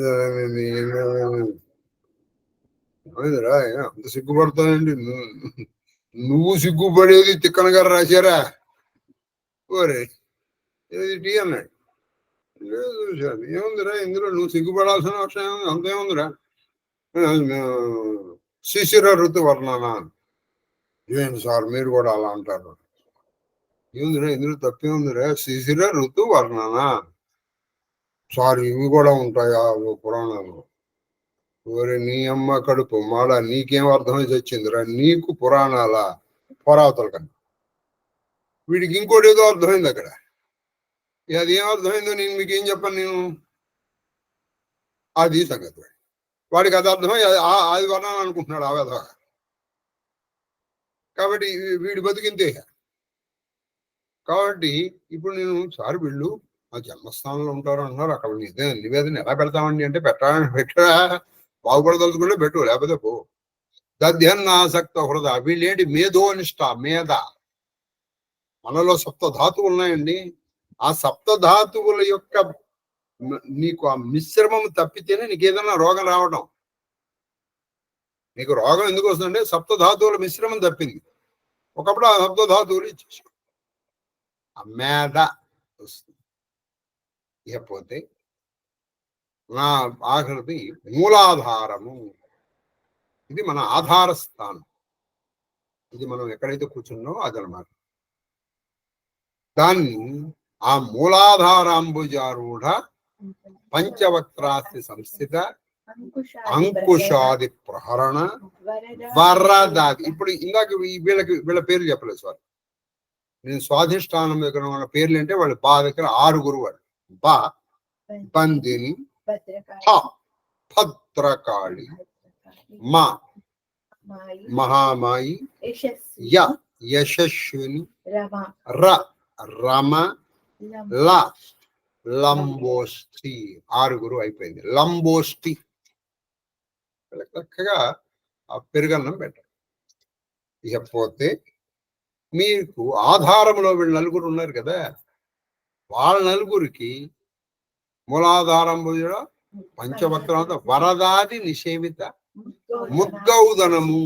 చదివిందిరా అంత సిగ్గుపడతానండి. నువ్వు సిగ్గుపడేది తిక్కన గారు రాశారా ఓరే ఏది టీ అన్నాడు. చూశాను. ఏముందిరా ఇందులో నువ్వు సిగ్గుపడాల్సిన అవసరం ఏముంది, అంతేముందిరా. శిశిర ఋతు వర్ణన. ఏం సార్ మీరు కూడా అలా అంటారు? ఏముందిరా ఇందులో తప్పేముందిరా, శిశిర ఋతు వర్ణన. సార్ ఇవి కూడా ఉంటాయా పురాణాలు? ఓరే నీ అమ్మ కడుపు మాడ, నీకేం అర్థమై వచ్చిందిరా? నీకు పురాణాల పురాతల కన్నా వీడికి ఇంకోటి ఏదో అర్థమైంది అక్కడ. అది ఏం అర్థమైందో నేను మీకేం చెప్పను. నేను అది సంగతి. వాడికి అది అర్థమై అది వర్ణాలు అనుకుంటున్నాడు ఆ విధంగా. కాబట్టి వీడి బతికింతే. కాబట్టి ఇప్పుడు నేను సార్ వీళ్ళు ఆ జన్మస్థానంలో ఉంటారు అంటున్నారు, అక్కడ నివేదన ఎలా పెడతామండి అంటే పెట్టరా, బాగుపడదలుచుకుంటే పెట్టు, లేకపోతే పో. దధ్యన్నాసక్త హృదయ. వీళ్ళేంటి మేధోనిష్ట, మేధ. మనలో సప్తధాతువులు ఉన్నాయండి. ఆ సప్తధాతువుల యొక్క నీకు ఆ మిశ్రమం తప్పితేనే నీకు ఏదైనా రోగం రావడం. నీకు రోగం ఎందుకు వస్తుందంటే సప్తధాతువుల మిశ్రమం తప్పింది. ఒకప్పుడు ఆ సప్తధాతువులు ఇచ్చేసి ఆ మేధ వస్తుంది. ఇకపోతే నా ఆఖరిది మూలాధారము. ఇది మన ఆధార స్థానం. ఇది మనం ఎక్కడైతే కూర్చున్నామో అదనమాట. దాన్ని ఆ మూలాధారాంబుజారూఢ పంచవక్త్రాస్తి సంస్థిత అంకుశాది ప్రహరణ వరదాది. ఇప్పుడు ఇందాక వీళ్ళ పేర్లు చెప్పలేదు సార్. నేను స్వాధిష్టానం దగ్గర ఉన్న పేర్లు అంటే వాళ్ళు బా దగ్గర 6 వాళ్ళు. బా, బందిని, భద్రకాళి, మా మహామాయి, యశస్విని, రమ, లంబోష్టి. 6 అయిపోయింది. లంబోష్టి చక్కగా పెరుగన్నం పెట్టాలి. ఇకపోతే మీకు ఆధారంలో వీళ్ళు 4 ఉన్నారు కదా, వాళ్ళ 4కి మూలాధారం పంచవక్రాంత వరదాది నిషేవిత ముద్గౌదనము.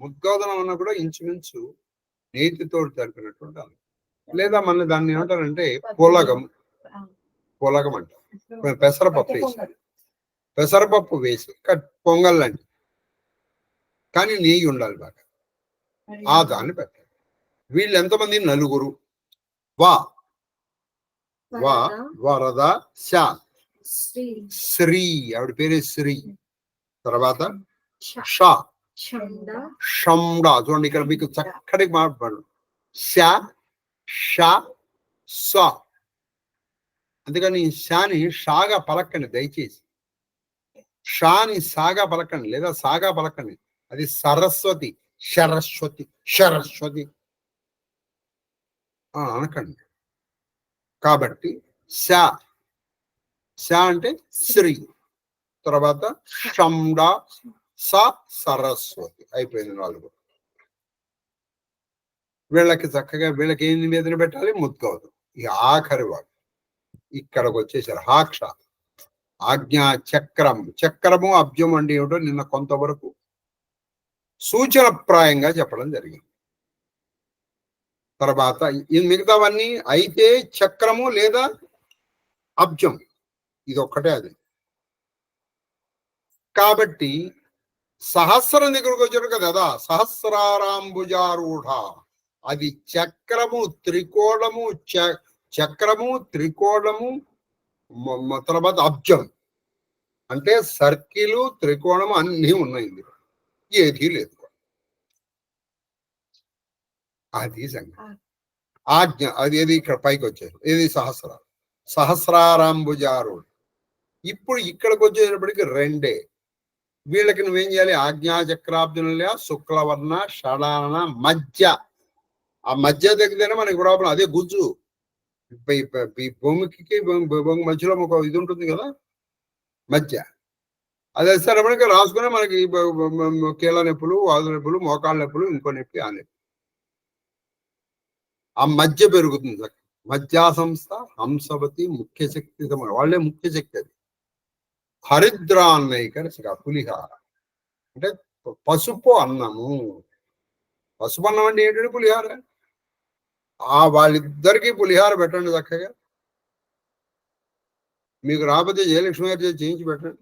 ముద్గౌదనం అన్న కూడా ఇంచుమించు నేతితో జరిపినటువంటి అన్నం. లేదా మన దాన్ని ఏమంటారంటే పొలగం అంటారు. పెసరపప్పు వేసి పొంగల్ కానీ నెయ్యి ఉండాలి బాగా. ఆ దాన్ని పెట్టాలి. వీళ్ళు ఎంతమంది? 4. వరద, శ్రీ, ఆవిడ పేరే శ్రీ. తర్వాత షండా. చూడండి ఇక్కడ మీకు చక్కటి మాట్లాడు. అందుకని షాని షాగా పలకండి దయచేసి. షాని సాగా పలకండి లేదా సాగా పలకండి. అది సరస్వతి, సరస్వతి అనకండి. కాబట్టి శా అంటే శ్రీ, తర్వాత షండా, సరస్వతి. అయిపోయింది 4. వీళ్ళకి చక్కగా వీళ్ళకి ఏం నివేదన పెట్టాలి? ముద్గౌదం. ఈ ఆఖరి వాడు ఇక్కడికి వచ్చేసారు. హాక్ష, ఆజ్ఞా, చక్రము అబ్జం అంటే ఏమిటో నిన్న కొంతవరకు సూచనప్రాయంగా చెప్పడం జరిగింది. తర్వాత మిగతావన్నీ అయితే చక్రము లేదా అబ్జం, ఇది ఒక్కటే అది. కాబట్టి సహస్రం దగ్గరకు వచ్చారు కదా, సహస్రారాంబుజారూఢ. అది చక్రము, త్రికోణము, తర్వాత అబ్జం అంటే సర్కిల్, త్రికోణము అన్నీ ఉన్నాయి. ఏది లేదు. అది ఆజ్ఞ. అది ఏది ఇక్కడ పైకి వచ్చారు. ఏది సహస్రారాంబుజారూఢ. ఇప్పుడు ఇక్కడికి వచ్చేటప్పటికి 2. వీళ్ళకి నువ్వేం చేయాలి? ఆజ్ఞాచక్రాబ్జునుల శుక్లవర్ణ షడాన మధ్య. ఆ మధ్య దగ్గర మనకి ప్రాబ్లం అదే గుజ్జు. ఈ బొంగుకి బొంగు మధ్యలో ఒక ఇది ఉంటుంది కదా మధ్య. అది సరే మనకి రాసుకునే మనకి కీళ్ళ నొప్పులు, వాదు నొప్పులు, మోకాళ్ళ నొప్పులు, ఇంకో నొప్పి, ఆ నొప్పి ఆ మధ్య పెరుగుతుంది. మధ్యా సంస్థ హంసవతి ముఖ్య శక్తి, వాళ్ళే ముఖ్య శక్తి. అది హరిద్రాన్నైక పులిహార అంటే పసుపు అన్నము. పసుపు అన్నం అంటే ఏంటంటే పులిహార. వాళ్ళిద్దరికీ పులిహార పెట్టండి చక్కగా. మీకు రాకపోతే జయలక్ష్మి గారి చేయించి పెట్టండి,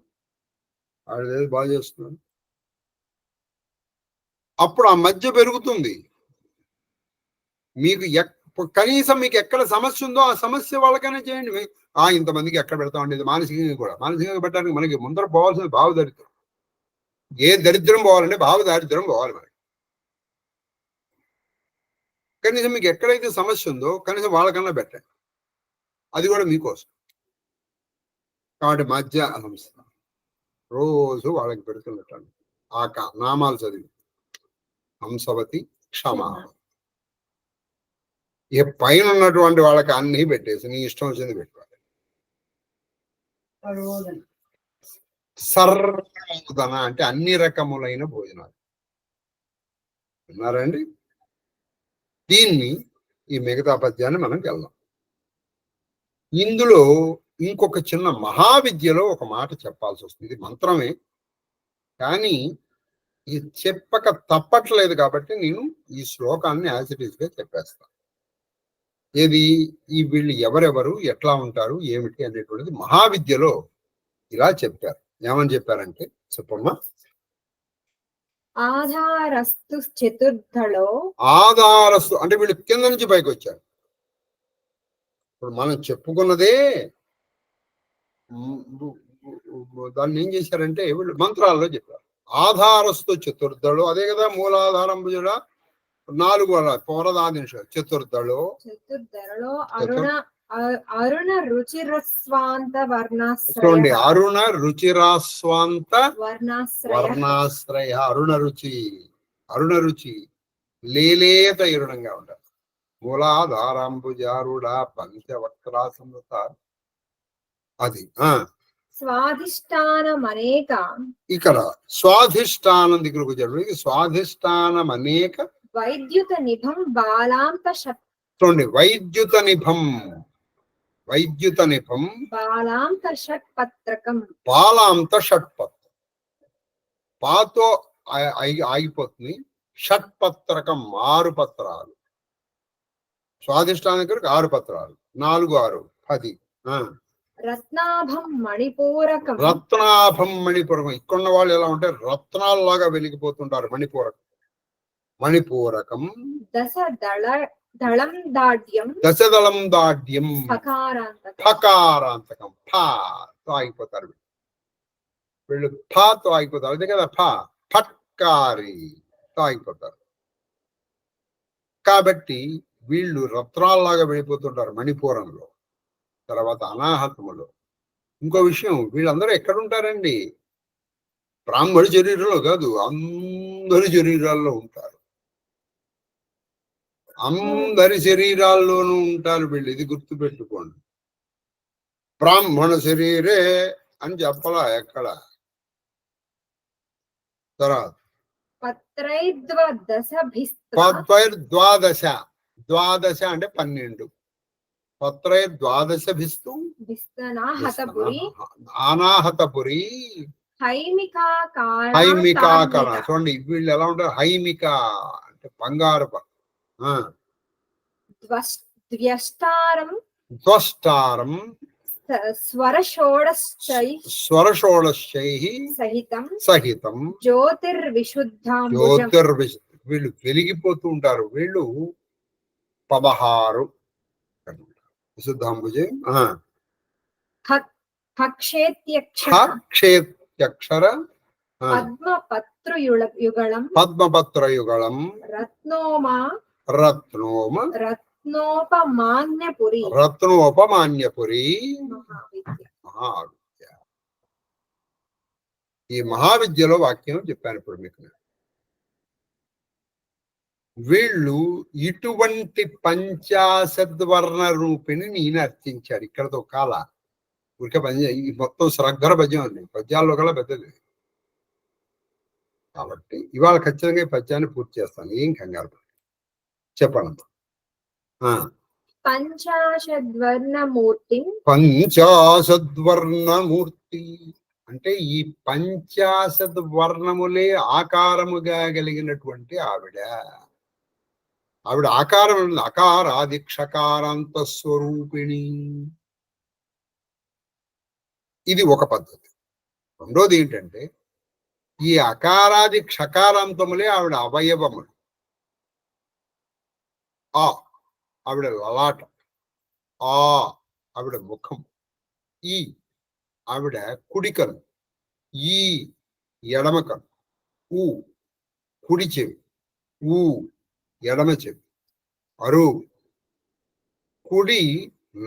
వాళ్ళు బాగా చేస్తున్నారు. అప్పుడు ఆ మధ్య పెరుగుతుంది. మీకు కనీసం మీకు ఎక్కడ సమస్య ఉందో ఆ సమస్య వాళ్ళకైనా చేయండి. ఇంతమందికి ఎక్కడ పెడతామండి? ఇది మానసికంగా కూడా. మానసికంగా పెట్టడానికి మనకి ముందర పోవాల్సింది భావదరిద్రం. ఏ దరిద్రం పోవాలంటే భావదారిద్రం పోవాలి మనకి. కనీసం మీకు ఎక్కడైతే సమస్య ఉందో కనీసం వాళ్ళకన్నా పెట్టండి, అది కూడా మీకోసం. కాబట్టి మధ్య సంస్థ రోజు వాళ్ళకి పెడుతున్నట్టు ఆ నామాలు చదివి హంసవతి, క్షమా. ఏ పైన ఉన్నటువంటి వాళ్ళకి అన్ని పెట్టేసి నీ ఇష్టం వచ్చింది పెట్టుకోవాలి. సర్వోదన అంటే అన్ని రకములైన భోజనాలు. విన్నారండి? దీన్ని ఈ మిగతా పద్యాన్ని మనం వెళ్దాం. ఇందులో ఇంకొక చిన్న మహావిద్యలో ఒక మాట చెప్పాల్సి వస్తుంది. ఇది మంత్రమే, కానీ ఇది చెప్పక తప్పట్లేదు కాబట్టి నేను ఈ శ్లోకాన్ని యాజ్ ఇట్ ఈస్ గా చెప్పేస్తాను. ఏది ఈ వీళ్ళు ఎవరెవరు ఎట్లా ఉంటారు ఏమిటి అనేటువంటిది మహావిద్యలో ఇలా చెప్పారు. ఏమని చెప్పారంటే చెప్పమ్మా. ఆధారస్తు చతుర్థలో, ఆధారస్తు అంటే వీళ్ళు కింద నుంచి పైకి వచ్చారు. ఇప్పుడు మనం చెప్పుకున్నదే దాన్ని ఏం చేశారంటే వీళ్ళు మంత్రాల్లో చెప్పారు. ఆధారస్తు చతుర్థలో, అదే కదా మూలాధారం భుజుడ 4 పౌరదాదింశాలు చతుర్థలో అరుణ రుచిరస్వాంత చూడండి, అరుణ రుచిరాస్వాంత వర్ణాశ్రయ వర్ణాశ్రయ. అరుణ రుచి లేలేత ఇరుణంగా ఉంటారు. మూలాధారాంబుజారుడ పంచవక్రాసంత అది. స్వాధిష్టానం అనేక, ఇక్కడ స్వాధిష్టానం దగ్గరకు వచ్చాడు. స్వాధిష్టానం అనేక వైద్యుత నిభం బాలాంత చూడండి, వైద్యుత నిభం బాలాంత షట్పత్రకం. బాలాంత షట్పత్రం పాతో ఆగిపోతుంది. షట్పత్రకం 6 పత్రాలు. స్వాధిష్టానం దగ్గరకు 6 పత్రాలు, 4 6 10. రత్నాభం మణిపూరకం. రత్నాభం మణిపూరకం. ఇక్కడున్న వాళ్ళు ఎలా ఉంటే రత్నాల్లాగా వెలిగిపోతుంటారు. మణిపూరకం. దశదళం దాడ్యం ఫకారాంతకం. తో ఆగిపోతారు వీళ్ళు. తో ఆగిపోతారు. అదే కదా ఫట్కారి తో ఆగిపోతారు. కాబట్టి వీళ్ళు రత్నాల్లాగా వెళ్ళిపోతుంటారు మణిపూరంలో. తర్వాత అనాహతములో. ఇంకో విషయం, వీళ్ళందరూ ఎక్కడుంటారండి? బ్రాహ్మణ శరీరంలో కాదు, అందరి శరీరాల్లో ఉంటారు. అందరి శరీరాల్లోనూ ఉంటారు వీళ్ళు. ఇది గుర్తుపెట్టుకోండి. బ్రాహ్మణ శరీరే అని చెప్పలా ఎక్కడ. తర్వాత ద్వాదశ అంటే 12. పత్రైర్ద్వాదశభిస్తు అనాహతపురి హైమికాకర. చూడండి వీళ్ళు ఎలా ఉంటారు. హైమిక అంటే బంగారు. ద్వష్టారం స్వరషోడశై సహితం వీళ్ళు వెలిగిపోతూ ఉంటారు. వీళ్ళు 16 విశుద్ధాంబుజే. హక్షేత్యక్షర పద్మపత్రయుగళం రత్నోపమాన్యపురి మహావిద్య. ఈ మహావిద్యలో వాక్యం చెప్పాను ఇప్పుడు మీకు. వీళ్ళు ఇటువంటి పంచాశద్వర్ణ రూపిణి నేను అర్చించారు. ఇక్కడతో కాల ఊరికే పద్యం. ఈ మొత్తం శ్రగ్గర పద్యం అండి. పద్యాల్లో కల్లా పెద్దది. కాబట్టి ఇవాళ ఖచ్చితంగా ఈ పద్యాన్ని పూర్తి చేస్తాను. ఏం కంగారు చెప్పండి. పంచాశద్వర్ణమూర్తి అంటే ఈ 50 వర్ణములే ఆకారముగా కలిగినటువంటి ఆవిడ ఆకారం అకారాది క్షకారాంత స్వరూపిణి. ఇది ఒక పద్ధతి. రెండోది ఏంటంటే ఈ అకారాది క్షకారాంతములే ఆవిడ అవయవములు. ఆవిడ లలాటం. ఆవిడ ముఖం. ఈ ఆవిడ కుడికను. ఈ ఎడమ కను. కుడి చెవి. ఎడమ చెవి. అరు కుడి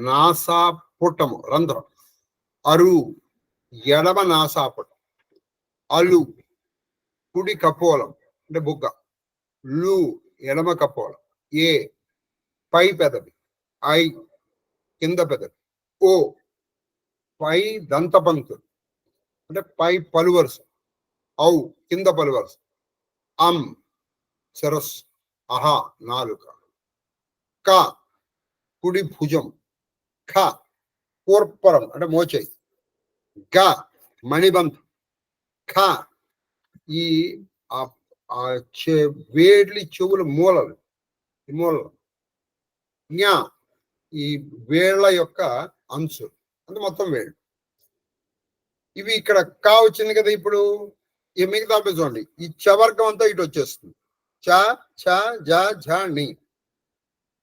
నాసాపుటము రంధ్రం. అరు ఎడమ నాసాపుటం. అలు కుడి కపోలం అంటే బుగ్గ. లు ఎడమ కపోలం. ఏ పై పెదవి. ఐ కింద పెదవి. ఓ పై దంతపంక్తులు అంటే పై పలువరుస. ఔ కింద పలువరుస. అం శిరస్సు. అహా నాలుక. క కుడి భుజం. ఖ కూర్పరం అంటే మోచేయి. గ మణిబంధం. ఖ ఈ ఆ ఆ వేడ్లి చెవుల మూలలు, ఈ మూలలు, జ్ఞా ఈ వేళ్ల యొక్క అంచు అంటే మొత్తం వేళ్ళు. ఇవి ఇక్కడ కా వచ్చింది కదా. ఇప్పుడు ఈ మిగతా చూడండి, ఈ చవర్గం అంతా ఇటు వచ్చేస్తుంది. చ ఛ జ ఝ ని.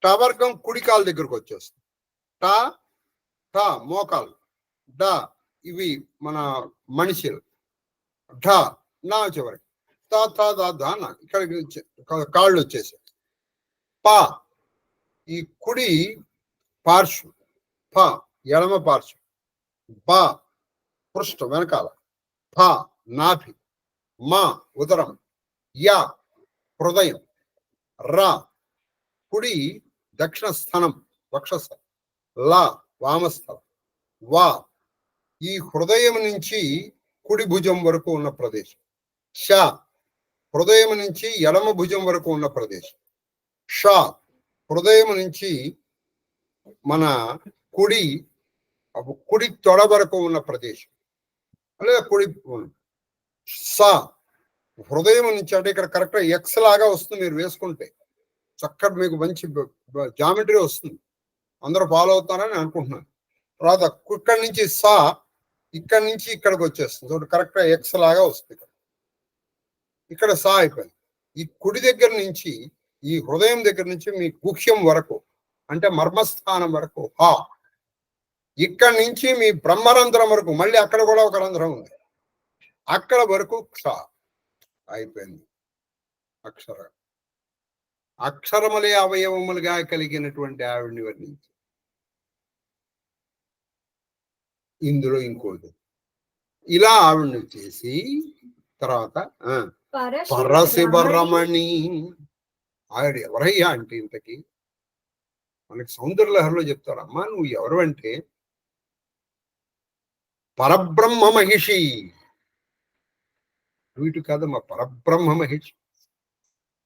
టవర్గం కుడి కాలు దగ్గరకు వచ్చేస్తుంది. ట ఠ మోకాలు, డ ఇవి మన మనిషిలు, ఢ నా చివరికి, త థ ద ధ న ఇక్కడికి కాళ్ళు వచ్చేసాయి. ప ఈ కుడి పార్శ్వం, ఫ ఎడమ పార్శ్వం, బ పృష్ఠం వెనకాల, ఫ నాభి, మా ఉదరం, యా హృదయం, రా కుడి దక్షిణ స్థానం వక్షస్థలం, లా వామస్థలం, వా ఈ హృదయం నుంచి కుడి భుజం వరకు ఉన్న ప్రదేశం, ష హృదయం నుంచి ఎడమ భుజం వరకు ఉన్న ప్రదేశం, ష హృదయం నుంచి మన కుడి కుడి తొడ వరకు ఉన్న ప్రదేశం, లేదా కుడి. స హృదయం నుంచి అంటే ఇక్కడ కరెక్ట్ ఎక్స్ లాగా వస్తుంది. మీరు వేసుకుంటే చక్కటి మీకు మంచి జామెట్రీ వస్తుంది. అందరూ ఫాలో అవుతారని అనుకుంటున్నాను. తర్వాత ఇక్కడి నుంచి సా ఇక్కడి నుంచి ఇక్కడికి వచ్చేస్తుంది. చూడండి కరెక్ట్ ఎక్స్ లాగా వస్తుంది. ఇక్కడ సా అయిపోయింది. ఈ కుడి దగ్గర నుంచి ఈ హృదయం దగ్గర నుంచి మీ గుహ్యం వరకు అంటే మర్మస్థానం వరకు హా. ఇక్కడి నుంచి మీ బ్రహ్మరంధ్రం వరకు, మళ్ళీ అక్కడ కూడా ఒక రంధ్రం ఉంది, అక్కడ వరకు క్ష అయిపోయింది. అక్షరములే అవయవములుగా కలిగినటువంటి ఆవిడ్ని వర్ణించి. ఇందులో ఇంకోటి ఇలా ఆవిడ్ని చేసి తర్వాత పరశివరమణి. ఆవిడ ఎవరయ్యా అంటే ఇంతకి మనకి సౌందర్యలహరిలో చెప్తారు, అమ్మా నువ్వు ఎవరు అంటే పరబ్రహ్మ మహిషి. వీటి కాదమ్మా, పరబ్రహ్మ మహిషి.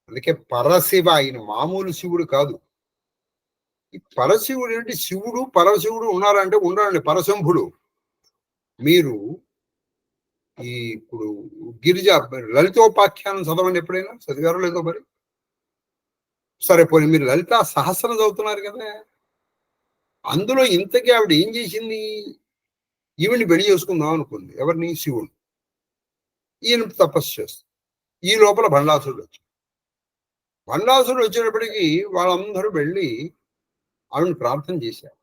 అందుకే పరశివ, ఆయన మామూలు శివుడు కాదు. ఈ పరశివుడు ఏంటి, శివుడు పరశివుడు ఉన్నారంటే ఉండాలండి. పరశంభుడు మీరు ఈ ఇప్పుడు గిరిజ లలితోపాఖ్యానం చదవండి. ఎప్పుడైనా చదివారో లేదో మరి. సరే పోనీ మీరు లలిత సహస్రం చదువుతున్నారు కదా, అందులో ఇంతకీ ఆవిడ ఏం చేసింది? ఈవిని పెళ్లి చేసుకుందాం అనుకుంది. ఎవరిని? శివుడు. ఈయన తపస్సు చేస్తుంది. ఈ లోపల భండాసురుడు వచ్చి, భండాసురుడు వచ్చేటప్పటికి వాళ్ళందరూ వెళ్ళి ఆవిడని ప్రార్థన చేశారు.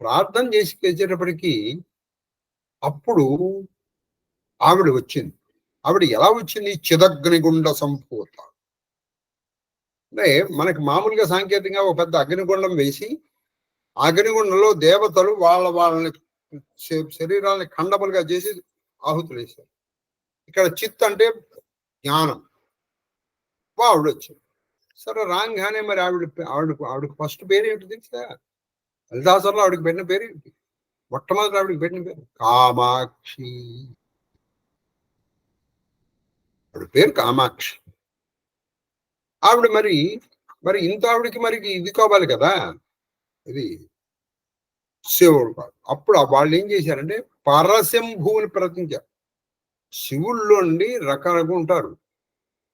ప్రార్థన చేసి వచ్చేటప్పటికి అప్పుడు ఆవిడ వచ్చింది. ఆవిడ ఎలా వచ్చింది? చిదగ్నిగుండ సంపూత. అంటే మనకి మామూలుగా సాంకేతికంగా ఒక పెద్ద అగ్నిగుండం వేసి అగ్నిగుండంలో దేవతలు వాళ్ళని శరీరాలని ఖండములుగా చేసి ఆహుతులు వేశారు. ఇక్కడ చిత్ అంటే జ్ఞానం. ఆవిడ వచ్చింది. సరే రాగానే మరి ఆవిడకి ఫస్ట్ పేరు ఏమిటి తెలుసా? లలితాసురులో ఆవిడకి పెట్టిన పేరు ఏమిటి? మొట్టమొదటి ఆవిడకి పెట్టిన పేరు కామాక్షి. ఆవిడ పేరు కామాక్షి. ఆవిడ మరి ఇంత ఆవిడకి మరి ఇది కావాలి కదా, ఇది శివుడు కాదు. అప్పుడు వాళ్ళు ఏం చేశారంటే పరశంభువుని ప్రతించారు. శివుల్లోండి రకరకాలు ఉంటారు.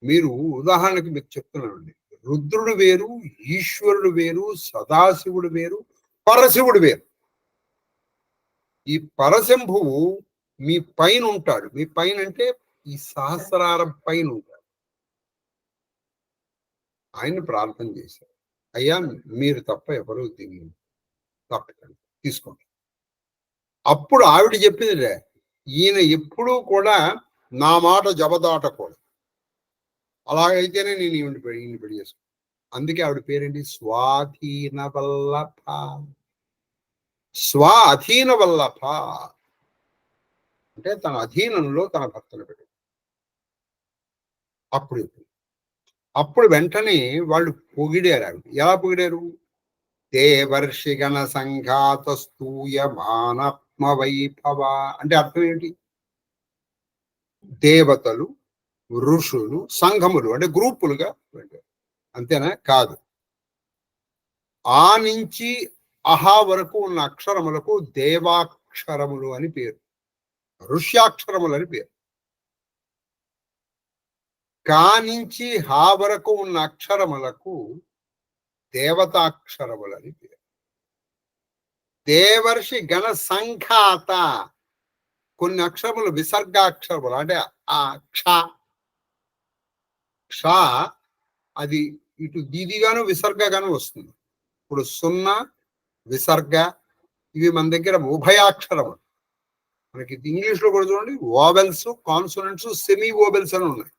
మీరు ఉదాహరణకి మీకు చెప్తున్నానండి, రుద్రుడు వేరు, ఈశ్వరుడు వేరు, సదాశివుడు వేరు, పరశివుడు వేరు. ఈ పరశంభువు మీ పైన ఉంటాడు. మీ పైన అంటే ఈ సహస్రారం పైన ఉంటాడు. ఆయన ప్రార్థన చేశారు, అయ్యా మీరు తప్ప ఎవరు దీన్ని తప్పకండి, తీసుకోండి. అప్పుడు ఆవిడ చెప్పిందిలే, ఈయన ఎప్పుడూ కూడా నా మాట జబదాటకూడదు, అలాగైతేనే నేను ఈయన పెళ్లి చేసుకున్నాను. అందుకే ఆవిడ పేరేంటి? స్వాధీన వల్లభ. స్వాధీన వల్లభ అంటే తన అధీనంలో తన భర్తను పెట్టి. అప్పుడు వెంటనే వాళ్ళు పొగిడారు ఆవిడ. ఎలా పొగిడారు? దేవర్షిగణ సంఘాత స్తూయమానాత్మ వైభవ అంటే అర్థం ఏంటి? దేవతలు, ఋషులు, సంఘములు అంటే గ్రూపులుగా వెళ్ళారు. అంతేనా? కాదు. ఆ నుంచి అహా వరకు ఉన్న అక్షరములకు దేవాక్షరములు అని పేరు, ఋష్యాక్షరములు అని పేరు. కా నుంచి హా వరకు ఉన్న అక్షరములకు దేవతాక్షరములని పేరు. దేవర్షి గణ సంఘాత, కొన్ని అక్షరములు విసర్గాక్షరములు, అంటే ఆ క్ష అది ఇటు దీదిగాను విసర్గగాను వస్తుంది. ఇప్పుడు సున్నా విసర్గ ఇవి మన దగ్గర ఉభయాక్షరములు. మనకి ఇంగ్లీష్ లో కూడా చూడండి, ఓవెల్స్, కాన్సోనెంట్స్, సెమీ ఓవెల్స్ అని ఉన్నాయి.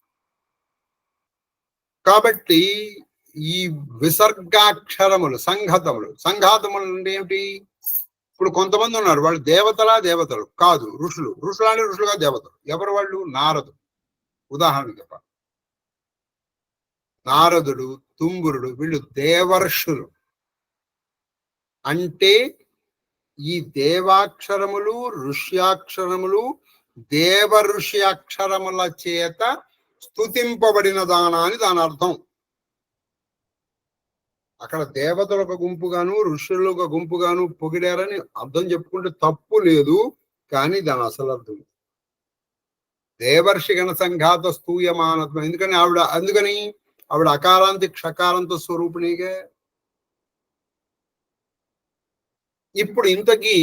కాబట్టి ఈ విసర్గాక్షరములు సంఘాతములు అంటే ఏమిటి? ఇప్పుడు కొంతమంది ఉన్నారు, వాళ్ళు దేవతలు కాదు, ఋషులు అంటే ఋషులుగా దేవతలు. ఎవరు వాళ్ళు? నారదుడు. ఉదాహరణ చెప్పాలి, నారదుడు, తుంబురుడు, వీళ్ళు దేవర్షులు. అంటే ఈ దేవాక్షరములు, ఋష్యాక్షరములు దేవ ఋషి అక్షరముల చేత స్తుతింపబడిన దానా అని దాని అర్థం. అక్కడ దేవతలు ఒక గుంపుగాను ఋషులు ఒక గుంపుగాను పొగిడారని అర్థం చెప్పుకుంటే తప్పు లేదు, కానీ దాని అసలు అర్థం దేవర్షి గణ సంఘాత స్తూయమానత్వం. అందుకని ఆవిడ అకారాంతి క్షకారంత స్వరూపిణిగా. ఇప్పుడు ఇంతకీ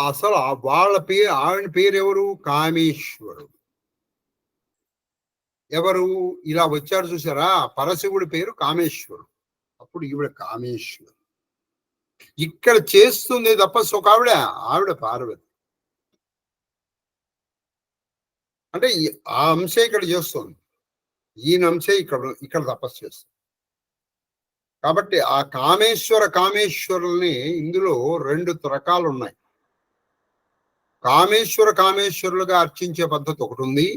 అసలు వాళ్ళ పేరు, ఆవిడ పేరు ఎవరు? కామేశ్వరుడు. ఎవరు ఇలా వచ్చారు చూసారా? పరశివుడి పేరు కామేశ్వరుడు. అప్పుడు ఈవిడ కామేశ్వరు. ఇక్కడ చేస్తుంది తపస్సు ఒక ఆవిడ పార్వతి. అంటే ఆ అంశే ఇక్కడ చేస్తుంది, ఈయన అంశే ఇక్కడ తపస్సు చేస్తుంది. కాబట్టి ఆ కామేశ్వరుల్ని ఇందులో 2 రకాలు ఉన్నాయి. కామేశ్వరులుగా అర్చించే పద్ధతి ఒకటి ఉంది.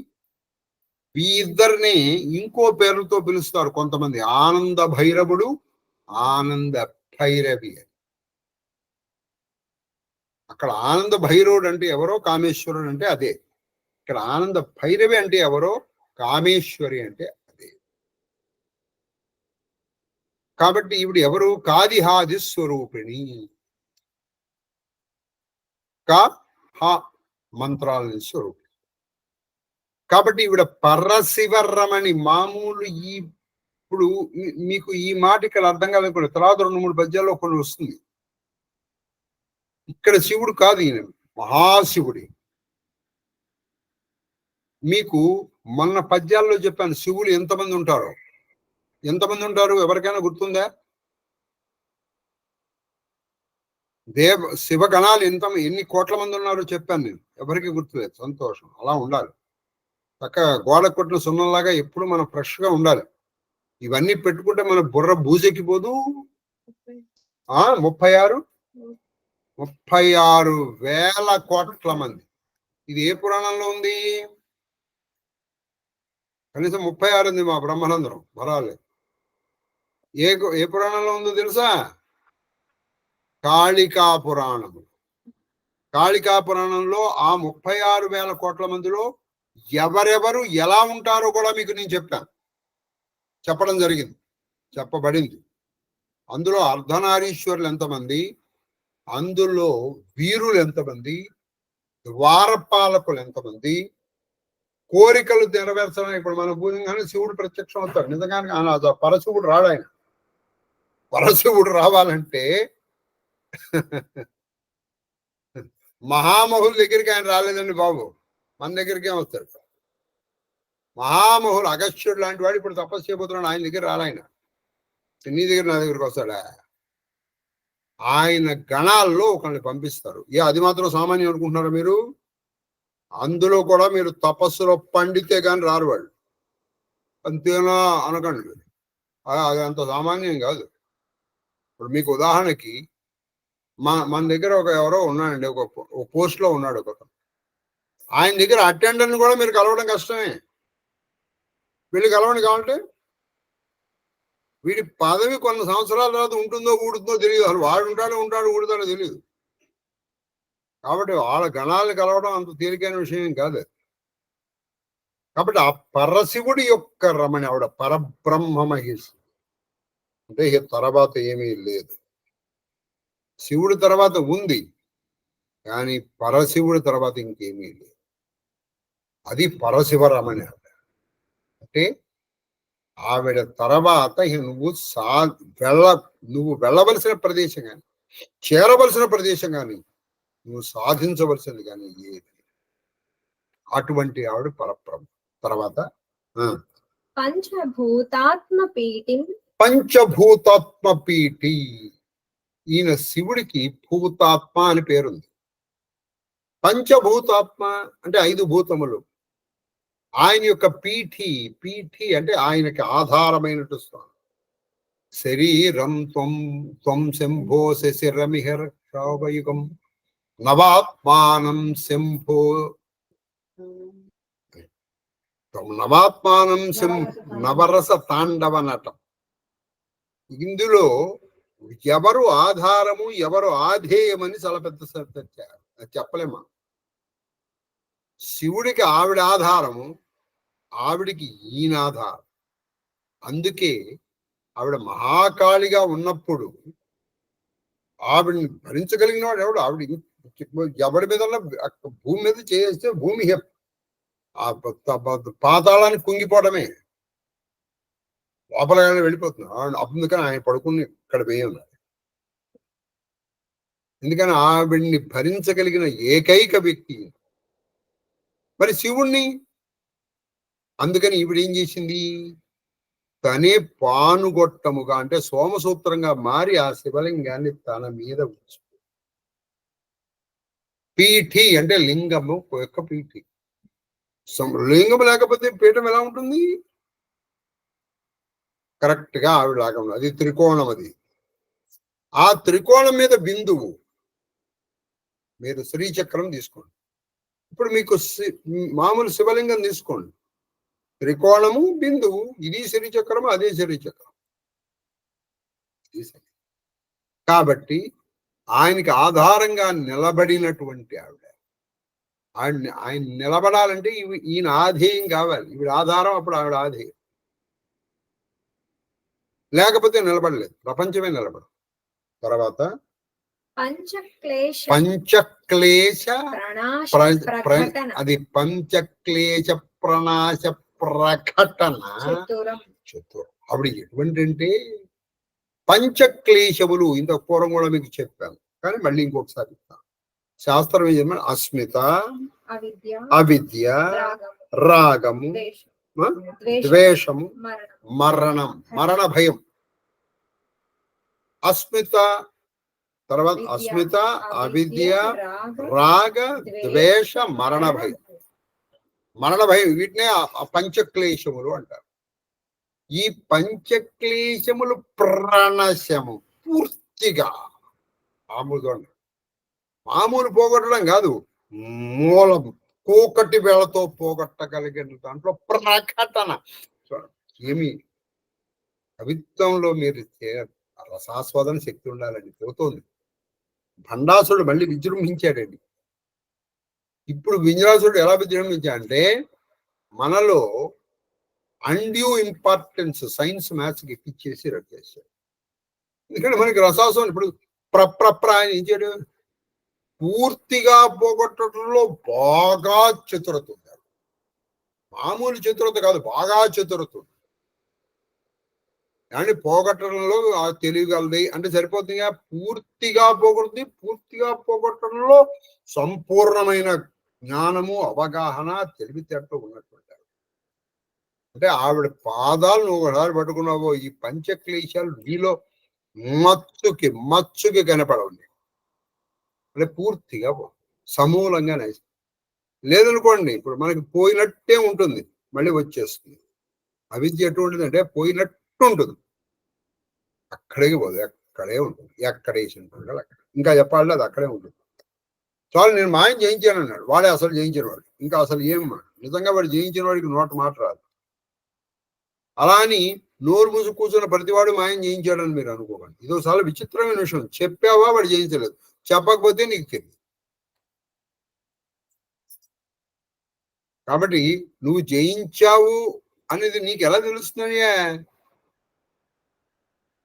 ఈ ఇద్దరిని ఇంకో పేర్లతో పిలుస్తారు కొంతమంది, ఆనంద భైరవుడు, ఆనంద భైరవి. అక్కడ ఆనంద భైరవుడు అంటే ఎవరో, కామేశ్వరుడు అంటే అదే. ఇక్కడ ఆనంద భైరవి అంటే ఎవరో, కామేశ్వరి అంటే అదే. కాబట్టి ఈవిడ ఎవరు? కాదిహాది స్వరూపిణి. మంత్రాలని స్వరూపిణి. కాబట్టి ఈవిడ పరశివరమణి. మామూలు ఇప్పుడు మీకు ఈ మాట ఇక్కడ అర్థం కాలేదు, తర్వాత 2-3 పద్యాల్లో కొన్ని వస్తుంది. ఇక్కడ శివుడు కాదు, ఈయన మహాశివుడి. మీకు మొన్న పద్యాల్లో చెప్పాను శివులు ఎంతమంది ఉంటారు. ఎవరికైనా గుర్తుందా? శివగణాలు ఎన్ని కోట్ల మంది ఉన్నారో చెప్పాను నేను, ఎవరికి గుర్తులేదు. సంతోషం, అలా ఉండాలి. చక్కగా గోడ కొట్టిన సున్నంలాగా ఎప్పుడు మనం ఫ్రెష్ గా ఉండాలి. ఇవన్నీ పెట్టుకుంటే మన బుర్ర బూజెక్కిపోదు. 36,000 కోట్ల మంది. ఇది ఏ పురాణంలో ఉంది? కనీసం 36 ఉంది మా బ్రహ్మానందరం పర్వాలేదు. ఏ పురాణంలో ఉందో తెలుసా? కాళికా పురాణము. కాళికా పురాణంలో ఆ 36,000 కోట్ల మందిలో ఎవరెవరు ఎలా ఉంటారో కూడా మీకు నేను చెప్పడం జరిగింది, చెప్పబడింది. అందులో అర్ధనారీశ్వరులు ఎంతమంది, అందులో వీరులు ఎంతమంది, ద్వారపాలకులు ఎంతమంది, కోరికలు నెరవేర్చడానికి. ఇప్పుడు మన భూమిగానే శివుడు ప్రత్యక్షం అవుతాడు. నిజంగానే పరశివుడు రాడు. ఆయన పరశివుడు రావాలంటే మహామహుల దగ్గరికి ఆయన రాలేదండి బాబు, మన దగ్గరికే వస్తాడు. మహామహులు అగస్త్యుడు లాంటి వాడు ఇప్పుడు తపస్సు చేయబోతున్నాడు, ఆయన దగ్గర రాలాయన. నీ దగ్గర నా దగ్గరికి వస్తాడా? ఆయన గణాల్లో ఒకరిని పంపిస్తారు. అది మాత్రం సామాన్యం అనుకుంటున్నారా మీరు? అందులో కూడా మీరు తపస్సులో పండితే కానీ రారు వాళ్ళు. అంతేనా అనకండి మీరు, అది అంత సామాన్యం కాదు. ఇప్పుడు మీకు ఉదాహరణకి మన దగ్గర ఎవరో ఉన్నాడండి, ఒక పోస్ట్ లో ఉన్నాడు ఒక. ఆయన దగ్గర అటెండర్ని కూడా మీరు కలవడం కష్టమే. వీళ్ళు కలవండి కావాలంటే. వీడి పదవి కొన్ని సంవత్సరాల తర్వాత ఉంటుందో ఊడుతుందో తెలియదు. అసలు వాడు ఉంటాడో ఊడుతాడో తెలియదు. కాబట్టి వాళ్ళ గణాలను కలవడం అంత తేలికైన విషయం కాదు. కాబట్టి ఆ పరశివుడి యొక్క రమణి ఆవిడ పరబ్రహ్మ మహేష్. అంటే తర్వాత ఏమీ లేదు. శివుడి తర్వాత ఉంది, కానీ పరశివుడి తర్వాత ఇంకేమీ లేదు. అది పరశివ రమణి. అంటే ఆవిడ తర్వాత ఇక నువ్వు వెళ్ళవలసిన ప్రదేశం కానీ చేరవలసిన ప్రదేశం కానీ నువ్వు సాధించవలసింది కానీ ఏది అటువంటి ఆవిడ పరబ్రహ్మ. తర్వాత పంచభూతాత్మ పీఠిం పంచభూతాత్మ పీఠి. ఈయన శివుడికి భూతాత్మ అని పేరుంది. పంచభూతాత్మ అంటే 5 భూతములు. ఆయన యొక్క పీఠి అంటే ఆయనకి ఆధారమైనట్టు స్థానం. శరీరం త్వం శంభో శశిరమిహర క్షోభయుగం నవాత్మానం శంభో నవాత్మానం నవరస తాండవ నటం. ఇందులో ఎవరు ఆధారము ఎవరు ఆధేయమని చాలా పెద్ద చెప్పలేమా. శివుడికి ఆవిడ ఆధారము, ఆవిడికి ఈయన ఆధారం. అందుకే ఆవిడ మహాకాళిగా ఉన్నప్పుడు ఆవిడని భరించగలిగిన వాడు ఎవడు? ఆవిడ ఎవడి మీద భూమి మీద చేస్తే భూమి పాతాళానికి కుంగిపోవడమే, లోపలగానే వెళ్ళిపోతుంది. అందుకని ఆయన పడుకుని ఇక్కడ వేయన్నారు. ఎందుకని ఆవిడ్ని భరించగలిగిన ఏకైక వ్యక్తి. మరి శివుణ్ణి అందుకని ఈవిడ ఏం చేసింది? తనే పానుగొట్టముగా అంటే సోమసూత్రంగా మారి ఆ శివలింగాన్ని తన మీద ఉంచు. పీఠి అంటే లింగము యొక్క పీఠి. లింగం లేకపోతే పీఠం ఎలా ఉంటుంది? కరెక్ట్ గా ఆవిడ లాగా ఉంది. అది త్రికోణం. అది ఆ త్రికోణం మీద బిందువు. మీరు శ్రీచక్రం తీసుకోండి. ఇప్పుడు మీకు మామూలు శివలింగం తీసుకోండి. త్రికోణము బిందువు. ఇది శ్రీచక్రము, అదే శ్రీచక్రం. కాబట్టి ఆయనకి ఆధారంగా నిలబడినటువంటి ఆవిడ. ఆయన నిలబడాలంటే ఈయన ఆధేయం కావాలి. ఈవిడ ఆధారం, అప్పుడు ఆవిడ ఆధేయం. లేకపోతే నిలబడలేదు, ప్రపంచమే నిలబడదు. తర్వాత పంచక్లేశ అది పంచక్లేశ ప్రణాశ ప్రకటన చతురం. అప్పుడు ఎటువంటి అంటే పంచక్లేశములు. ఇంత పూర్వం కూడా మీకు చెప్పాను, కానీ మళ్ళీ ఇంకొకసారి చెప్తాను. శాస్త్రం ఏం చెప్పాను? అస్మిత, అవిద్య, రాగము, ద్వేషము, మరణ భయం. అస్మిత తర్వాత అస్మిత, అవిద్య, రాగ, ద్వేష, మరణ భయం. మరణ భయం వీటినే పంచక్లేశములు అంటారు. ఈ పంచక్లేశములు ప్రణశము పూర్తిగా మామూలు పోగొట్టడం కాదు, మూలం కోకటి వేళతో పోగొట్టగలిగిన దాంట్లో ప్రకటన. ఏమి కవిత్వంలో మీరు రసాస్వాదన శక్తి ఉండాలండి. పోతుంది. భండాసుడు మళ్ళీ విజృంభించాడండి. ఇప్పుడు వింజరాసుడు ఎలా విజృంభించాడంటే మనలో అన్డ్యూ ఇంపార్టెన్స్ సైన్స్ మ్యాథ్స్కి ఎక్కిచ్చేసి రద్దేశాడు. ఎందుకంటే మనకి రసాస్వాదం ఇప్పుడు ఆయన ఏం చేయడు? పూర్తిగా పోగొట్టడంలో బాగా చతురత ఉంది. మామూలు చతురత కాదు, బాగా చతురత ఉంది. కానీ పోగొట్టడంలో తెలియగలది అంటే సరిపోతుందిగా. పూర్తిగా పోగొడుతుంది. పూర్తిగా పోగొట్టడంలో సంపూర్ణమైన జ్ఞానము, అవగాహన, తెలివితేటలు ఉన్నటువంటి అంటే ఆవిడ పాదాలు నువ్వు ఒకసారి పట్టుకున్నావో ఈ పంచక్లేశాలు నీలో మచ్చుకి కనపడవండి. అంటే పూర్తిగా సమూలంగా నైస్. లేదనుకోండి ఇప్పుడు మనకి పోయినట్టే ఉంటుంది, మళ్ళీ వచ్చేస్తుంది. అవిద్య ఎటువంటిది అంటే పోయినట్టు ఉంటుంది, అక్కడికి పోదు, అక్కడే ఉంటుంది. ఎక్కడ వేసి ఉంటుంది అక్కడ. ఇంకా చెప్పాలి, అది అక్కడే ఉంటుంది. చాలు నేను మాయం జయించాను అన్నాడు. వాడే అసలు జయించిన వాడు. ఇంకా అసలు ఏం నిజంగా వాడు జయించిన వాడికి నోట మాట రాదు. అలా అని నోరు మూసి కూర్చున్న ప్రతివాడు మాయం జయించాడని మీరు అనుకోకండి. ఇదో చాలా విచిత్రమైన విషయం. చెప్పావా వాడు జయించలేదు, చెప్పకపోతే నీకు తెలియదు. కాబట్టి నువ్వు జయించావు అనేది నీకు ఎలా తెలుస్తున్నాయా?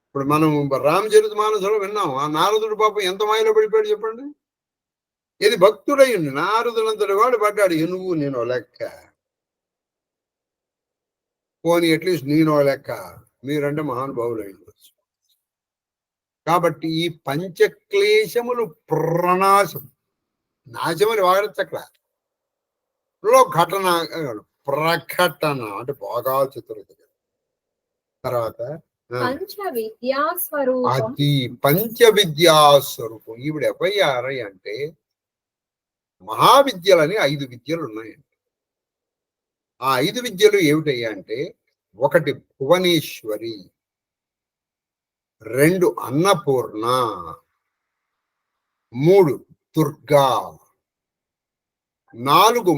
ఇప్పుడు మనం రామచరితమానసులో విన్నాం. ఆ నారదుడు పాపం ఎంత మాయలో పడిపోయాడు చెప్పండి. ఇది భక్తుడయ్యండి, నారదులంతటి వాడు పడ్డాడు. నువ్వు నేను లెక్క. పోనీ అట్లీస్ట్ నేను లెక్క, మీరంటే మహానుభావులు అయ్యవచ్చు. కాబట్టి ఈ పంచక్లేశములు ప్రణాశం, నాశమని వాడచ్చు అక్కడ, ఘటన ప్రకటన అంటే బాగా చిత్రత. తర్వాత పంచ విద్యా స్వరూపం, అది పంచ విద్యా స్వరూపం. ఈవిడ ఎవయ్యారు అంటే మహావిద్యలని 5 విద్యలు ఉన్నాయండి. ఆ 5 విద్యలు ఏమిటయ్యా అంటే, 1 భువనేశ్వరి, 2 అన్నపూర్ణ, 3 దుర్గా, 4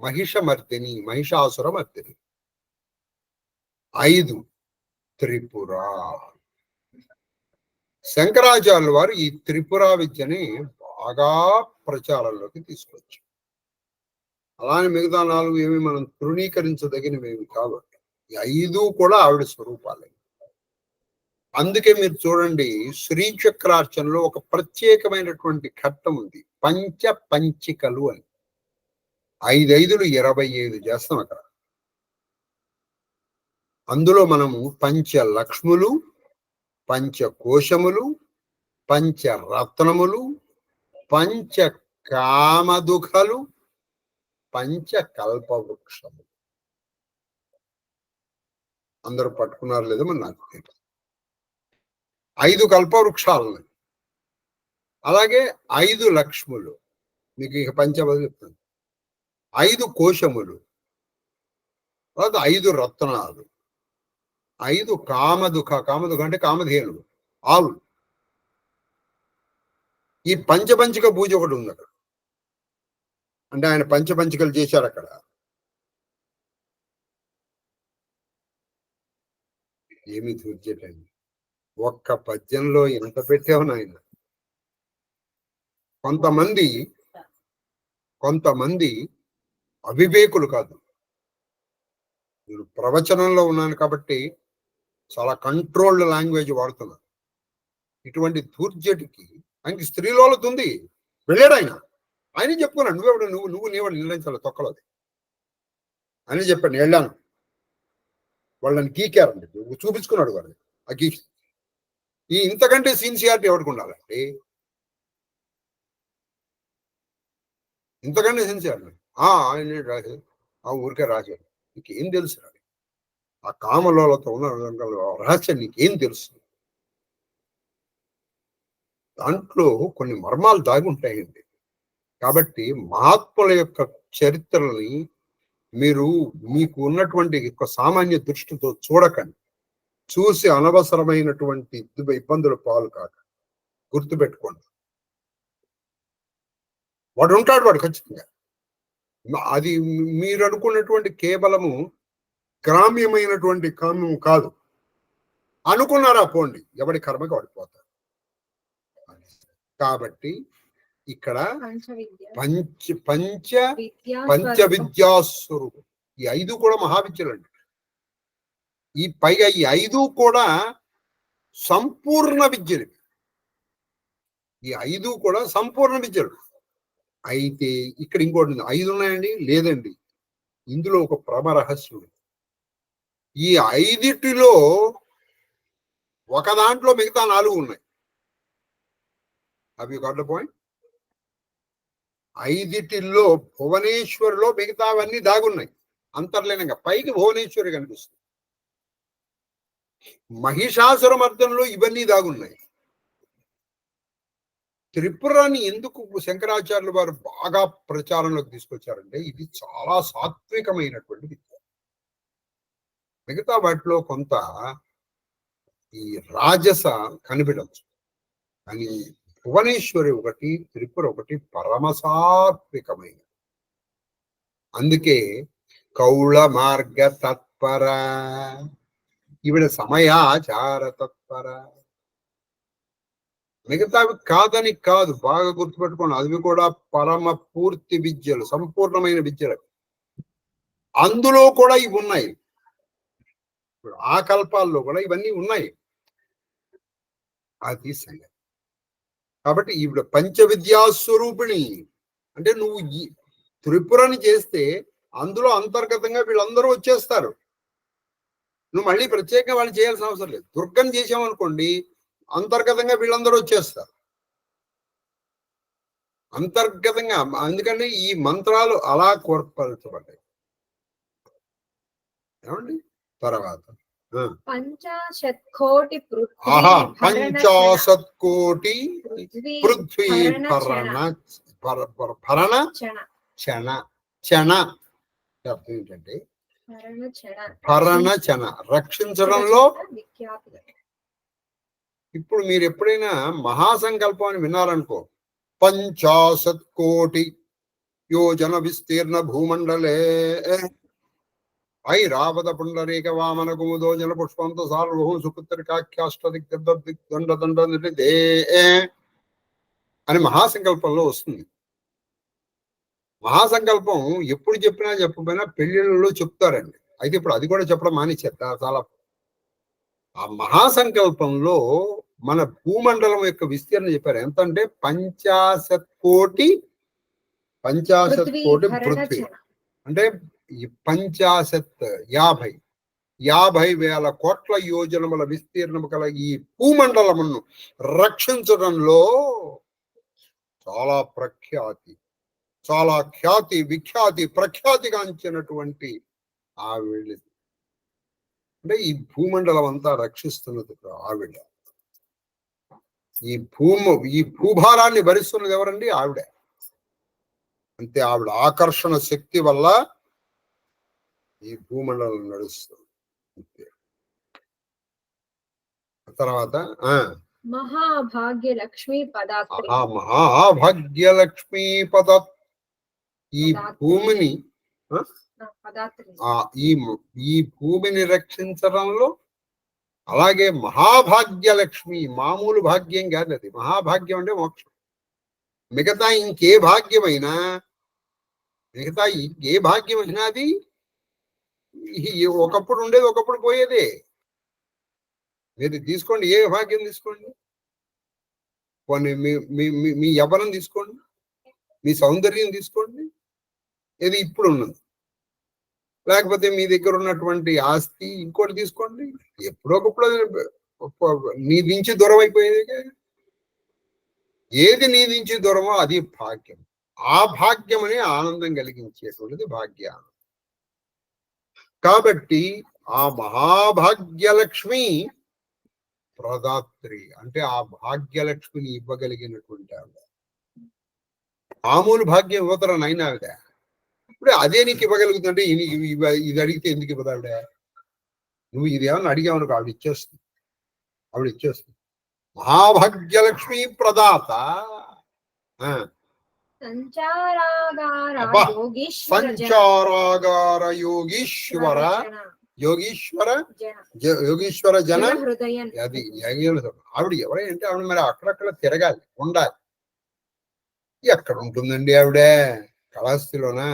మహిషమర్దిని, మహిషాసురమర్దిని, 5 త్రిపుర. శంకరాచార్యుల వారు ఈ త్రిపుర విద్యని బాగా ప్రచారంలోకి తీసుకొచ్చారు. అలానే మిగతా 4 ఏమి మనం తృణీకరించదగినవేమి కాబట్టి ఈ 5 కూడా ఆవిడ స్వరూపాలే. అందుకే మీరు చూడండి, శ్రీచక్రార్చనలో ఒక ప్రత్యేకమైనటువంటి ఘట్టం ఉంది, పంచికలు అని. 5 5లు 25 చేస్తాం అక్కడ. అందులో మనము పంచలక్ష్ములు, పంచకోశములు, పంచరత్నములు, పంచ కామదుఖలు, పంచకల్పవృక్షము. అందరూ పట్టుకున్నారు లేదో మరి నాకు తెలియదు. 5 కల్పవృక్షాలని, అలాగే 5 లక్ష్ములు, మీకు ఇక పంచబదులు చెప్తాను, 5 కోశములు, తర్వాత 5 రత్నాలు, 5 కామదుఖ అంటే కామధేనులు, ఆవులు. ఈ పంచపంచిక పూజ ఒకటి ఉంది అక్కడ. అంటే ఆయన పంచపంచికలు చేశారు అక్కడ. ఏమి చూచేటండి, ఒక్క పద్యంలో ఎంత పెట్టావు నాయన. కొంతమంది అవివేకులు కాదు, నేను ప్రవచనంలో ఉన్నాను కాబట్టి చాలా కంట్రోల్డ్ లాంగ్వేజ్ వాడుతున్నాను. ఇటువంటి దూర్జటికి ఆయనకి స్త్రీలోతుంది, వెళ్ళాడు ఆయన చెప్పుకున్నాడు, నువ్వు నీవాడు నిర్ణయించాలి తొక్కలోది అని చెప్పాడు. నేను వెళ్ళాను, వాళ్ళని గీకారండి, చూపించుకున్నాడు వాళ్ళని ఆ గీకి. ఇంతకంటే సిన్సియారిటీ ఎవరికి ఉండాలండి? ఇంతకంటే సిన్సియారిటీ ఆయన రాశారు, ఆ ఊరికే రాశారు. నీకేం తెలుసు రాడు, ఆ కామలోలతో ఉన్న రహస్యం నీకేం తెలుసు? దాంట్లో కొన్ని మర్మాలు దాగి ఉంటాయండి. కాబట్టి మహాత్ముల యొక్క చరిత్రని మీకు ఉన్నటువంటి సామాన్య దృష్టితో చూడకండి, చూసి అనవసరమైనటువంటి ఇబ్బందుల పాలు కాక గుర్తుపెట్టుకోండి. వాడు ఉంటాడు, వాడు ఖచ్చితంగా. అది మీరు అనుకున్నటువంటి కేవలము గ్రామ్యమైనటువంటి కామ్యం కాదు. అనుకున్నారా పోండి, ఎవడి కర్మకి వాడిపోతారు. కాబట్టి ఇక్కడ పంచ విద్యాస్వరూపం. ఈ 5 కూడా మహావిద్యలు అండి. పైగా ఈ 5 కూడా సంపూర్ణ విద్యలు. ఈ 5 కూడా సంపూర్ణ విద్యలు. అయితే ఇక్కడ ఇంకోటి 5 ఉన్నాయండి, లేదండి. ఇందులో ఒక పరమ రహస్యం. ఈ 5టిలో ఒక దాంట్లో మిగతా 4 ఉన్నాయి. అవి గాట్ ద పాయింట్. 5టిల్లో భువనేశ్వరిలో మిగతావన్నీ దాగున్నాయి అంతర్లీనంగా. పైకి భువనేశ్వరి కనిపిస్తుంది. మహిషాసురమర్దనలో ఇవన్నీ దాగున్నాయి. త్రిపురాన్ని ఎందుకు శంకరాచార్యుల వారు బాగా ప్రచారంలోకి తీసుకొచ్చారంటే, ఇది చాలా సాత్వికమైనటువంటి విద్య. మిగతా వాటిలో కొంత ఈ రాజస కనిపించవచ్చు, కానీ భువనేశ్వరి ఒకటి, త్రిపుర ఒకటి పరమ సాత్వికమైన. అందుకే కౌళ మార్గ తత్పర, ఈవిడ సమయాచార తత్పర. మిగతావి కాదని కాదు, బాగా గుర్తుపెట్టుకోండి. అవి కూడా పరమ పూర్తి విద్యలు, సంపూర్ణమైన విద్యలు. అందులో కూడా ఇవి ఉన్నాయి. ఇప్పుడు ఆ కల్పాల్లో కూడా ఇవన్నీ ఉన్నాయి. అది సంగతి. కాబట్టి ఈవిడ పంచవిద్యాస్వరూపిణి. అంటే నువ్వు త్రిపురని చేస్తే అందులో అంతర్గతంగా వీళ్ళందరూ వచ్చేస్తారు. నువ్వు మళ్ళీ ప్రత్యేకంగా వాళ్ళు చేయాల్సిన అవసరం లేదు. దుర్గం చేసామనుకోండి, అంతర్గతంగా వీళ్ళందరూ వచ్చేస్తారు. అంతర్గతంగా, అందుకని ఈ మంత్రాలు అలా కోర్పరచబడ్డాయి. ఏమండి? తర్వాత 50,000,000,000 ఆహా 50,000,000,000 పృథ్వీ భరణ క్షణ క్షణ అర్థం ఏంటంటే భరణ క్షణ రక్షించడంలో. ఇప్పుడు మీరు ఎప్పుడైనా మహాసంకల్పాన్ని విన్నారనుకో, 50,000,000,000 యోజన విస్తీర్ణ భూమండలే ఐరావత పుండరీక వామన కుముదోజన పుష్పంతో సార్వభౌమ సుపుత్రికాఖ్యాష్టదిగ్దండ అని మహాసంకల్పంలో వస్తుంది. మహాసంకల్పం ఎప్పుడు చెప్పినా చెప్పకపోయినా పెళ్లిళ్ళలో చెప్తారండి. అయితే ఇప్పుడు అది కూడా చెప్పడం మానేశారు చాలా. ఆ మహాసంకల్పంలో మన భూమండలం యొక్క విస్తీర్ణం చెప్పారు. ఎంత అంటే 50,000,000,000 పృథ్వీ అంటే 50,000,000 కోట్ల యోజనముల విస్తీర్ణము కల ఈ భూమండలమును రక్షించడంలో చాలా ఖ్యాతి విఖ్యాతి ప్రఖ్యాతిగాంచినటువంటి ఆవిడ. అంటే ఈ భూమండలం అంతా రక్షిస్తున్నది ఆవిడ. ఈ భూభారాన్ని భరిస్తున్నది ఎవరండి? ఆవిడ. అంతే, ఆవిడ ఆకర్షణ శక్తి వల్ల ఈ భూమండలం నడుస్తుంది. తర్వాత మహాభాగ్యలక్ష్మీ పద ఈ భూమిని ఈ భూమిని రక్షించడంలో, అలాగే మహాభాగ్యలక్ష్మి, మామూలు భాగ్యం కాదు అది. మహాభాగ్యం అంటే మోక్షం. మిగతా ఇంకే భాగ్యమైనా అది ఒకప్పుడు ఉండేది, ఒకప్పుడు పోయేదే. మీరు తీసుకోండి, ఏ భాగ్యం తీసుకోండి, కొన్ని మీ యవ్వనం తీసుకోండి, మీ సౌందర్యం తీసుకోండి, ఇది ఇప్పుడు ఉన్నది. లేకపోతే మీ దగ్గర ఉన్నటువంటి ఆస్తి ఇంకోటి తీసుకోండి, ఎప్పుడొకప్పుడు నీ నుంచి దూరం అయిపోయేది. ఏది నీ నుంచి దూరమో అది భాగ్యం. ఆ భాగ్యం అనే ఆనందం కలిగించేటువంటిది భాగ్యానం. కాబట్టి ఆ మహాభాగ్యలక్ష్మి ప్రదాత్రి అంటే ఆ భాగ్యలక్ష్మిని ఇవ్వగలిగినటువంటి ఆవిడ. మామూలు భాగ్యం ఇవ్వతర నైనా ఆవిడ. ఇప్పుడు అదే నీకు ఇవ్వగలుగుతుంటే ఇది అడిగితే ఎందుకు ఇవ్వదు ఆవిడ? నువ్వు ఇది ఏమన్నా అడిగావనుకో, ఆవిడ ఇచ్చేస్తుంది. మహాభాగ్యలక్ష్మి ప్రదాత. సంచారాగార యోగీశ్వర జన అది ఆవిడ ఎవరంటే ఆవిడ మరి అక్కడక్కడ తిరగాలి, ఉండాలి. ఎక్కడ ఉంటుందండి ఆవిడ? కళాస్తిలోనా,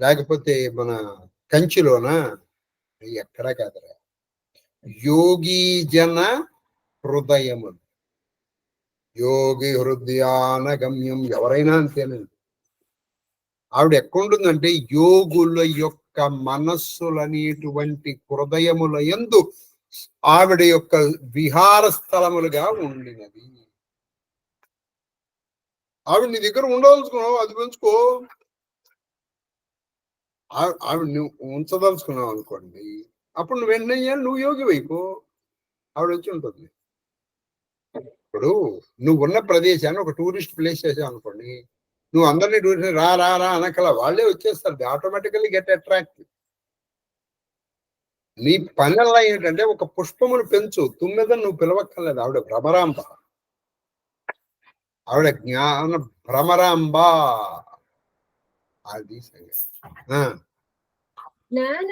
లేకపోతే మన కంచిలోనా? ఎక్కడా కాదరా. యోగి జన హృదయము, యోగి హృదయాన గమ్యం. ఎవరైనా అంతేనండి. ఆవిడ ఎక్కడుంటుందంటే యోగుల యొక్క మనస్సులనేటువంటి హృదయముల యందు ఆవిడ యొక్క విహార స్థలములుగా ఉండినది. ఆవిడ నీ దగ్గర ఉండదలుచుకున్నావు, అది పెంచుకో. ఆవిడ నువ్వు ఉంచదలుచుకున్నావు అనుకోండి, అప్పుడు నువ్వు వెంటనే నువ్వు యోగి వైపు ఆవిడ వచ్చి ఉంటుంది. ఇప్పుడు నువ్వు ఉన్న ప్రదేశాన్ని ఒక టూరిస్ట్ ప్లేస్ చేసావు అనుకోండి, నువ్వు అందరినీ టూరిస్ట్ రా రా రా అనకల, వాళ్ళే వచ్చేస్తారు. Automatically get attractive. నీ పనుల్లో ఏంటంటే ఒక పుష్పమును పెంచు, తుమ్మెదని నువ్వు పిలవక్కర్లేదు. ఆవిడ భ్రమరాంబ, ఆవిడ జ్ఞాన భ్రమరాంబ. అది జ్ఞాన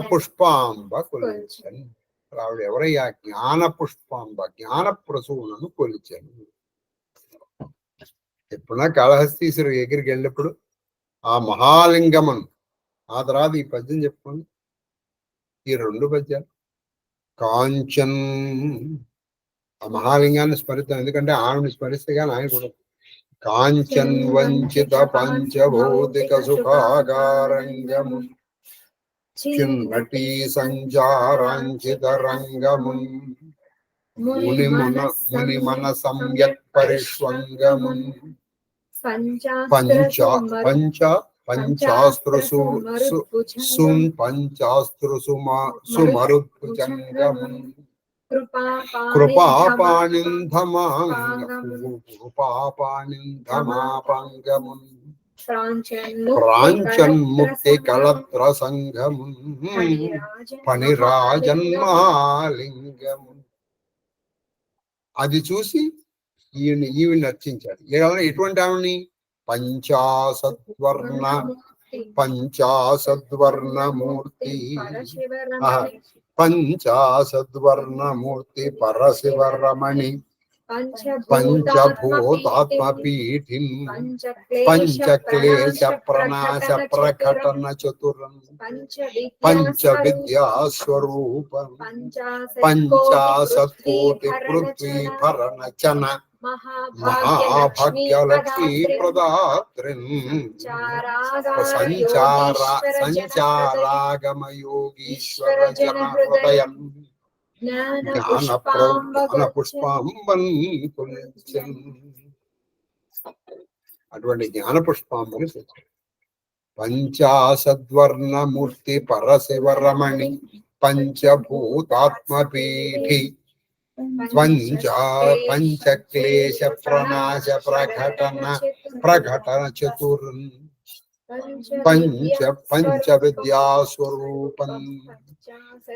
పుష్పాంబ కొలిచను. ఆవిడ ఎవరయ్యా? జ్ఞాన పుష్పాంబ, జ్ఞాన ప్రసూనను కొలిచాను. ఎప్పుడన్నా కాళహస్తీశ్వరు ఎగిరికి వెళ్ళినప్పుడు ఆ మహాలింగమను, ఆ తర్వాత ఈ పద్యం చెప్పుకోండి, ఈ 2 పద్యాలు. కాంచన్, ఆ మహాలింగాన్ని స్మరిద్దాం, ఎందుకంటే ఆవిడని స్మరిస్తే కానీ ఆయన కూడా. కాంచన్ వంచిత పంచభౌతిక సుఖాగారంగము చిన్నటి సంచారాంచితరంగమున్ ముని మన సంయక్ పరిష్వంగమున్ పంచాస్త్రసు సుమరుద్భుజంగమున్ కృపాపాణింధమాపాంగమున్ ప్రాంచన్ముక్తి కళత్ర సంఘమున్ పనిరాజన్మాలింగమున్. అది చూసి ఈవిని నర్చించాడు. ఎటువంటి ఆవిని? పంచాసద్వర్ణమూర్తి పరశివరమణి పంచభూతాత్మపీఠిం పంచక్లేశ ప్రనాశ ప్రకటన చతురం పంచ విద్యాస్వరూపం పంచాశత్కోటి పృథ్వీ భరణచన మహాభాగ్యలక్ష్మీ ప్రదాత్రిం సంచారాగమయోగీశ్వర జన హృదయం జ్ఞాన పుష్పాంబన్ కుల్చన్. అటువంటి జ్ఞాన పుష్పాంబని పంచాసద్వర్ణమూర్తి పరశివరమణి పంచభూతాత్మపీఠి పంచక్లేశ ప్రనాశ ప్రకటన చతుర్ పంచ విద్యాస్వరూపం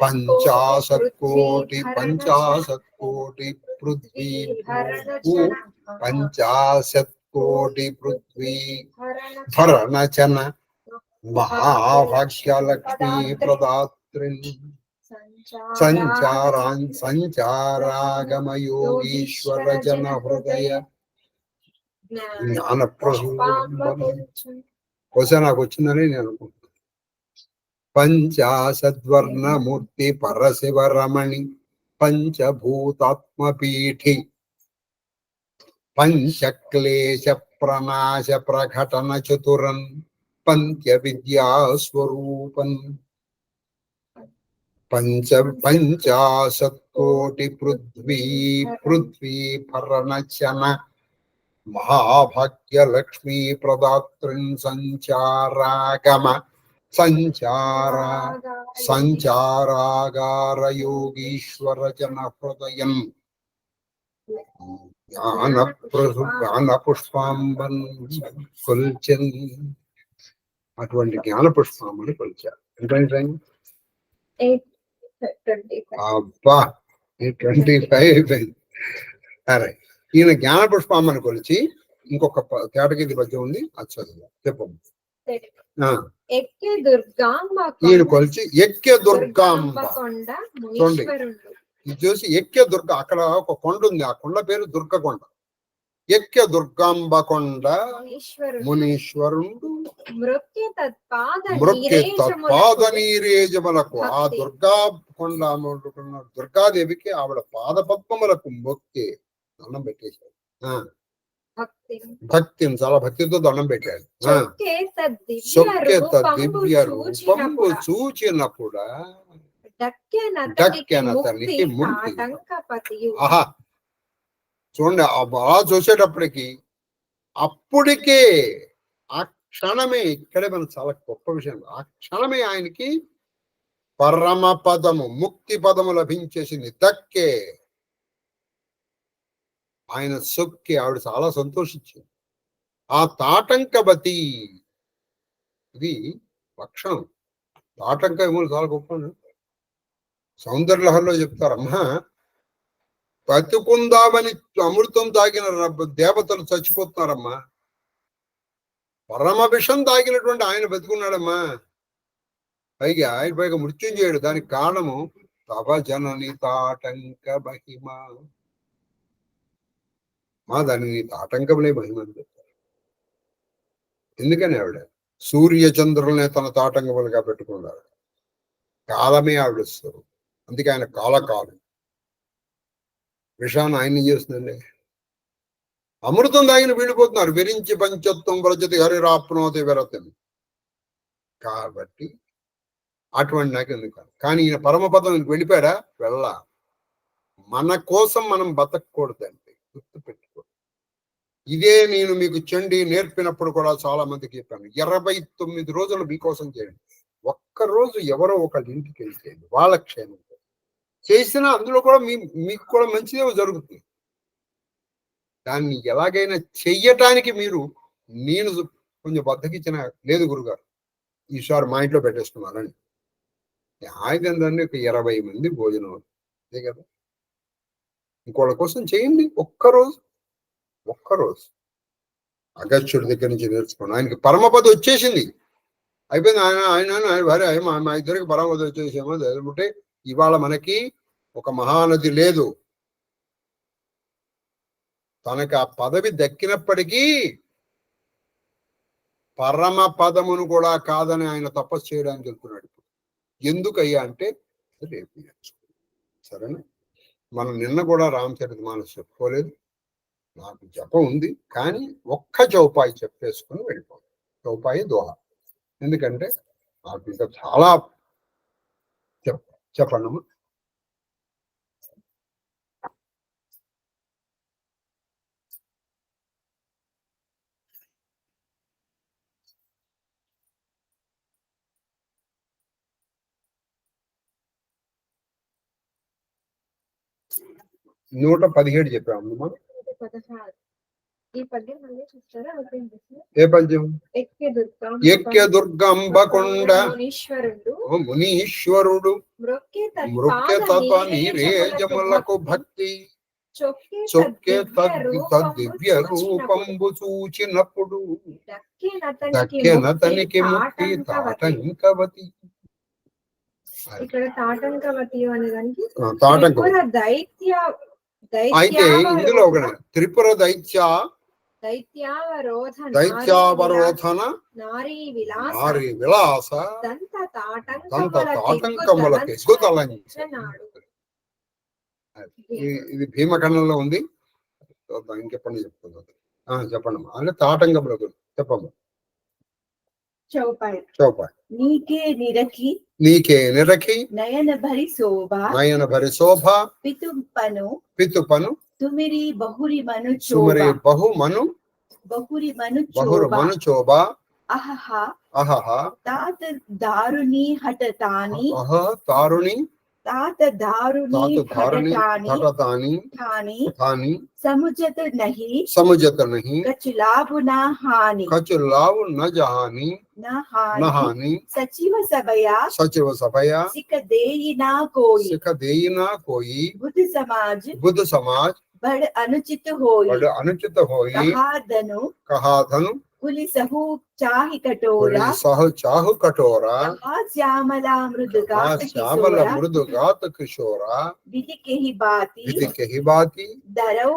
పంచాశత్కోటి పృథ్వీ పంచాశత్కోటి పృథ్వీ భరణచన మహాభాగ్యలక్ష్మీ ప్రదాత్రిం సంచారాగమయోగీశ్వర జన హృదయ జ్ఞాన బహుశా నాకు వచ్చిందని నేను అనుకుంటున్నాను. పంచాసద్వర్ణమూర్తి పరశివరమణి పంచభూతాత్మపీఠి పంచక్లేశ ప్రనాశ ప్రకటన చతురన్ పంచ విద్యాస్వరూపన్ పంచాశత్కోటి పృథ్వీ భరణచన మహాభాగ్యలక్ష్మీ ప్రదాత్రిం సంచారాగారయోగీశ్వర జన హృదయం జ్ఞాన పుష్పాంబన్ కొల్చన్. అటువంటి జ్ఞాన పుష్పాంబని కొలిచారు. ఏంటంటే అబ్బా 25 అయిపోయింది. సరే, ఈయన జ్ఞాన పుష్పాంబని కొలిచి ఇంకొక కేటగిరీ పద్యం ఉంది, అది చదువు చెప్పండి. ఈయన కొలిచి ఎక్కే దుర్గాంబ. చూడండి, ఇది చూసి ఎక్కే దుర్గ, అక్కడ ఒక కొండ ఉంది, ఆ కొండ పేరు దుర్గ కొండ. ఎక్కే దుర్గాంబ కొండ మునీశ్వరుడు మృక్కి తత్పాద నీరేజములకు, ఆ దుర్గా కొండ దుర్గాదేవికి ఆవిడ పాద పద్మములకు మొక్కి దండం పెట్టేశాడు. భక్తిని చాలా భక్తితో దండం పెట్టాడు. సొక్కే దివ్య రూపంబు చూచినప్పుడు డక్కెనతనికి ముక్తి. ఆహా, చూడండి, అలా చూసేటప్పటికి అప్పటికే ఆ క్షణమే, ఇక్కడే మనం చాలా గొప్ప విషయం, ఆ క్షణమే ఆయనకి పరమ పదము ముక్తి పదము లభించేసింది. దక్కే, ఆయన సొక్కి ఆవిడ చాలా సంతోషించింది. ఆ తాటంకవతి, ఇది లక్షణం. తాటంక ఏమో చాలా గొప్ప. సౌందర్యలహరిలో చెప్తారమ్మా, బతుకుందామని అమృతం తాగిన దేవతలు చచ్చిపోతున్నారమ్మా, పరమ విషం తాగినటువంటి ఆయన బతుకున్నాడమ్మా. పైగా మృత్యుంజయుడు. దానికి కారణము తవ జనని తాటంక మహిమ. దానిని తాటంకములే మహిమ అని చెప్తారు. ఎందుకని ఆవిడ సూర్యచంద్రులనే తన తాటంకములుగా పెట్టుకున్నారు. కాలమే ఆవిడస్తారు. అందుకే ఆయన కాలకాలం. విషాన్ని ఆయన చేస్తుందండి. అమృతం తాగిన వీడిపోతున్నారు. విరించి పంచత్వం వ్రజతి హరిరాప్నోతి విరతిని. కాబట్టి అటువంటి నాకు ఎందుకు కాదు. కానీ ఈయన పరమపదం వెళ్ళిపోయాడా? వెళ్ళా. మన కోసం మనం బతకూడదండి, గుర్తు పెట్టుకో. ఇదే నేను మీకు చండి నేర్పినప్పుడు కూడా చాలా మందికి చెప్పాను, 29 రోజులు మీకోసం చేయండి. ఒక్కరోజు ఎవరో ఒకళ్ళ ఇంటికి వెళ్ళిపోయింది, వాళ్ళ క్షేమం చేసినా అందులో కూడా మీకు కూడా మంచిదే జరుగుతుంది. దాన్ని ఎలాగైనా చెయ్యటానికి మీరు, నేను కొంచెం బద్దకిచ్చిన లేదు గురుగారు ఈసారి మా ఇంట్లో పెట్టేసుకున్నానని, ఆయుధంలోనే ఒక 20 మంది భోజనం అంతే కదా. ఇంకోళ్ళ కోసం చేయండి ఒక్కరోజు. అగస్త్యుడి దగ్గర నుంచి నేర్చుకోండి. ఆయనకి పరమపద వచ్చేసింది, అయిపోయింది. ఆయన భార్య మా ఇద్దరికి పరమపద వచ్చేసేమో అంటే ఇవాళ మనకి ఒక మహానది లేదు. తనకు ఆ పదవి దక్కినప్పటికీ పరమ పదమును కూడా కాదని ఆయన తపస్సు చేయడానికి వెళ్తున్నాడు. ఎందుకయ్యా అంటే రేపు సరేనా. మనం నిన్న కూడా రామచరితమానస్ చెప్పుకోలేదు. నాకు జపం ఉంది కానీ ఒక్క చౌపాయి చెప్పేసుకుని వెళ్ళిపోవాలి. చౌపాయి దోహ. ఎందుకంటే నాకు ఇంకా చాలా చెప్పండి. 117 చెప్పాము మనం. ఏ పద్యం? ఎక్కె దుర్గంబకొండ మునీశ్వరుడు మృక్కె తప నీరేజములకు భక్తి చొక్కె తద్దివ్య రూపంబు చూచినప్పుడు దక్కెనతనికి ముక్తి తాటంకవతి. ఇక్కడ తాటంకవతి అనేదానికి అయితే ఇందులో ఒక త్రిపుర దైత్యావరోధన నారీ విలాస దంత తాటంకములకు ఎగ్గుతలంచెనాడు. ఇది భీమఖండంలో ఉంది. ఇంకెప్పటి చెప్తుంది చెప్పండి. అంటే తాటంకములకు చెప్పమ్మ. చౌపాయి నీకే నిరఖి నయన భరి శోభ పితుపను తుమిరి బహురి మను చోభ అహహ తాత దారుని హఠతాని సముజత నహి కచులావు నా హాని సచివ సభయ సికదేయి నా కోయి బుద్ధ సమాజ్ బड़ अनुचित होई कहाधनु कुलिसहु चाहि कटोरा श्यामला मृदुगात किशोरा विधि केहि बाती दरौ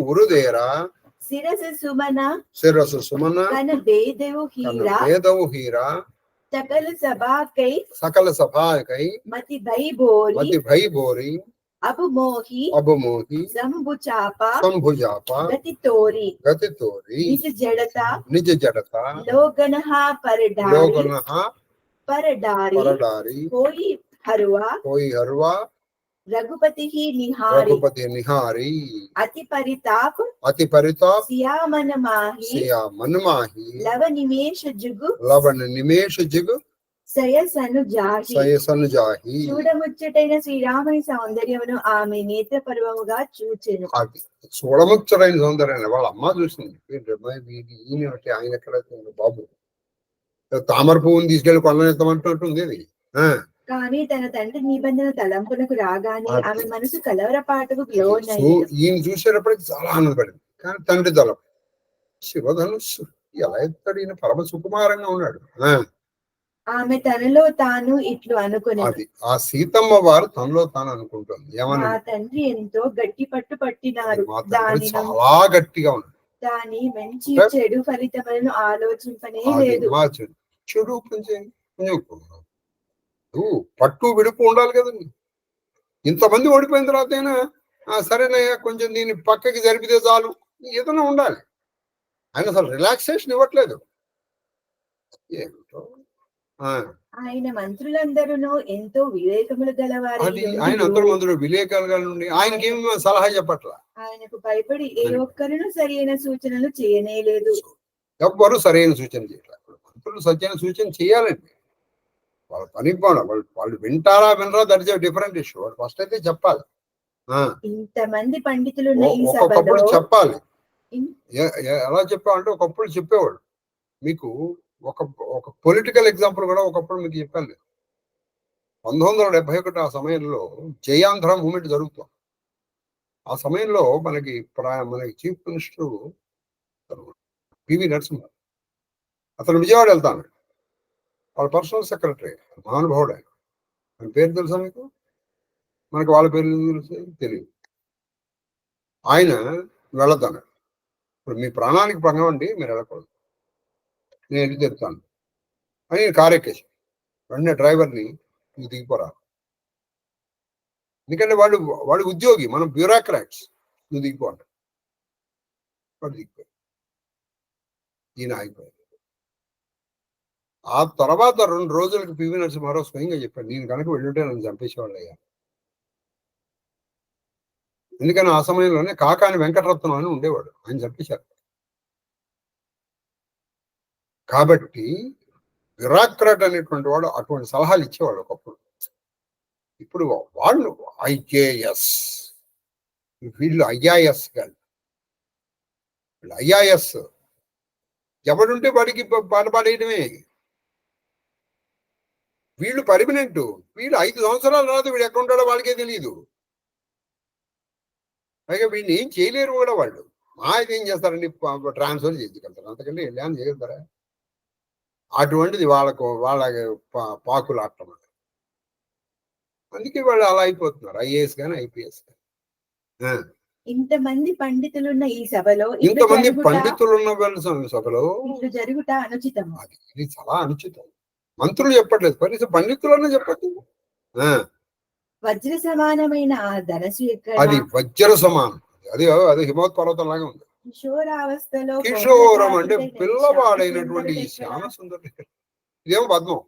उरुदेरा सिरस सुमना कन बेदेव हीरा सकल सभा कई मति भई बोरी अब मोही शंभु चापा गति तोरी निज जड़ता लोगनहा परडारी कोई हरुआ रघुपति ही निहारी अति परिताप सिया मन माही लवन निमेष जुग సయసను జాహి చూడముచ్చటైన శ్రీరాముని సౌందర్యమును ఆమె నేత్ర పర్వముగా చూచెను. చూడముచ్చటైన సౌందర్యాన్ని వాళ్ళ అమ్మ చూసింది. ఈయన ఆయన ఎక్కడ బాబు తామర పువ్వుని తీసుకెళ్లి కొనెత్తమంటుంటుంది అది. కానీ తన తండ్రి నిబంధన తలంపులకు రాగానే ఆమె మనసు కలవరపాటుకు ఈయన చూసేటప్పటికి చాలా ఆనందపడింది. కానీ తండ్రి తలం శివధనుస్సు ఎలా ఎత్తాడు, ఈయన పరమ సుకుమారంగా ఉన్నాడు. ఆమె తనలో తాను ఇట్లు అనుకునేది. ఆ సీతమ్మ వారు తనలో తాను అనుకుంటుంది, మా తండ్రి ఎంతో గట్టి పట్టు పట్టినారు, చాలా గట్టిగా ఉన్నాడు, దాని మంచి చెడు ఫలితములను ఆలోచింపనే లేదు. చెడు పట్టు విడుపు ఉండాలి కదండి. ఇంతమంది ఓడిపోయిన తర్వాత అయినా సరేనయ్యా కొంచెం దీన్ని పక్కకి జరిపితే చాలు ఏదైనా ఉండాలి. ఆయన అసలు రిలాక్సేషన్ ఇవ్వట్లేదు. ఏమిటో ఆయన మంత్రులందరూ ఎంతో వివేకములు గలవారు. అది ఆయన అంతర్మందుడు విలేకరుల నుండి ఆయనకి ఏమి సలహా చెప్పట్ల. ఆయనకు భయపడి ఏ ఒక్కరును సరైన సూచనలు చేయనేలేదు. ఎవ్వరు సరైన సూచన చేయట్లేదు. మంత్రులు సరైన సూచన చేయాలండి. వాళ్ళ పని వాళ్ళు వింటారా వినరా, దట్ ఇస్ డిఫరెంట్ ఇష్యూ. వాళ్ళు ఫస్ట్ అయితే చెప్పాలి. ఇంతమంది పండితులు ఒక్కొక్కప్పుడు చెప్పాలి. ఎలా చెప్పాలంటే ఒకప్పుడు చెప్పేవాడు. మీకు ఒక పొలిటికల్ ఎగ్జాంపుల్ కూడా ఒకప్పుడు మీకు చెప్పాను. 1971 ఆ సమయంలో జయాంధ్ర మూమెంట్ జరుగుతుంది. ఆ సమయంలో మనకి చీఫ్ మినిస్టర్ పివి నరసింహ, అతను విజయవాడ వెళ్తాను. వాళ్ళ పర్సనల్ సెక్రటరీ మహానుభావుడు ఆయన. ఆయన పేరు తెలుసా మీకు? మనకి వాళ్ళ పేరు తెలియదు. ఆయన వెళతాను. ఇప్పుడు మీ ప్రాణానికి భంగం అండి, మీరు వెళ్ళకూడదు, నేను వెళ్ళి చెప్తాను అని కారు ఎక్కేసి వెంటనే డ్రైవర్ని నువ్వు దిగిపోరా, ఎందుకంటే వాడు ఉద్యోగి, మనం బ్యూరోక్రాట్స్, నువ్వు దిగిపో అంట. వాడు దిగిపోయాడు. ఈయన ఆగిపోయాడు. ఆ తర్వాత 2 రోజులకి పివి నరసింహారావు స్వయంగా చెప్పాడు, నేను కనుక వెళ్ళుంటే నన్ను చంపేసేవాళ్ళు అయ్యా. ఎందుకని ఆ సమయంలోనే కాకాని వెంకటరత్నం అని ఉండేవాడు, ఆయన చంపేశారు. కాబట్టి బ్యూరోక్రాట్ అనేటువంటి వాడు అటువంటి సలహాలు ఇచ్చేవాడు ఒకప్పుడు. ఇప్పుడు వాళ్ళు ఐకేఎస్, వీళ్ళు ఐఆర్ఎస్ కాదు. వీళ్ళు ఐఆర్ఎస్ ఎవడుంటే వాడికి పడేయడమే. వీళ్ళు పర్మనెంట్. వీళ్ళు 5 సంవత్సరాలు రాదు, వీడు ఎక్కడ ఉంటాడో వాళ్ళకే తెలియదు. పైగా వీడిని ఏం చేయలేరు కూడా వాళ్ళు. ఏం చేస్తారండి, ట్రాన్స్ఫర్ చేయగలుగుతారు, అంతకంటే ఏం చేయగలుగుతారా? అటువంటిది వాళ్ళ పాకులు ఆడటం. అందుకే వాళ్ళు అలా అయిపోతున్నారు, ఐఏఎస్ కానీ ఐపీఎస్ కానీ. ఇంతమంది పండితులున్న ఈ సభలో, ఇంతమంది పండితులున్న సభలో జరుగుట అనుచితం. ఇది చాలా అనుచితం. మంత్రులు చెప్పట్లేదు, కనీసం పండితులన్నా చెప్పట్టు. వజ్ర సమానమైన ఆ ధనస్సు అది వజ్ర సమానం. అది హిమవత్ పర్వతం లాగా ఉంది. కిషోరావస్థలో, కిషోరం అంటే పిల్లవాడైనటువంటి ఈ శ్యామ సుందరి. ఇదేమో పద్మం.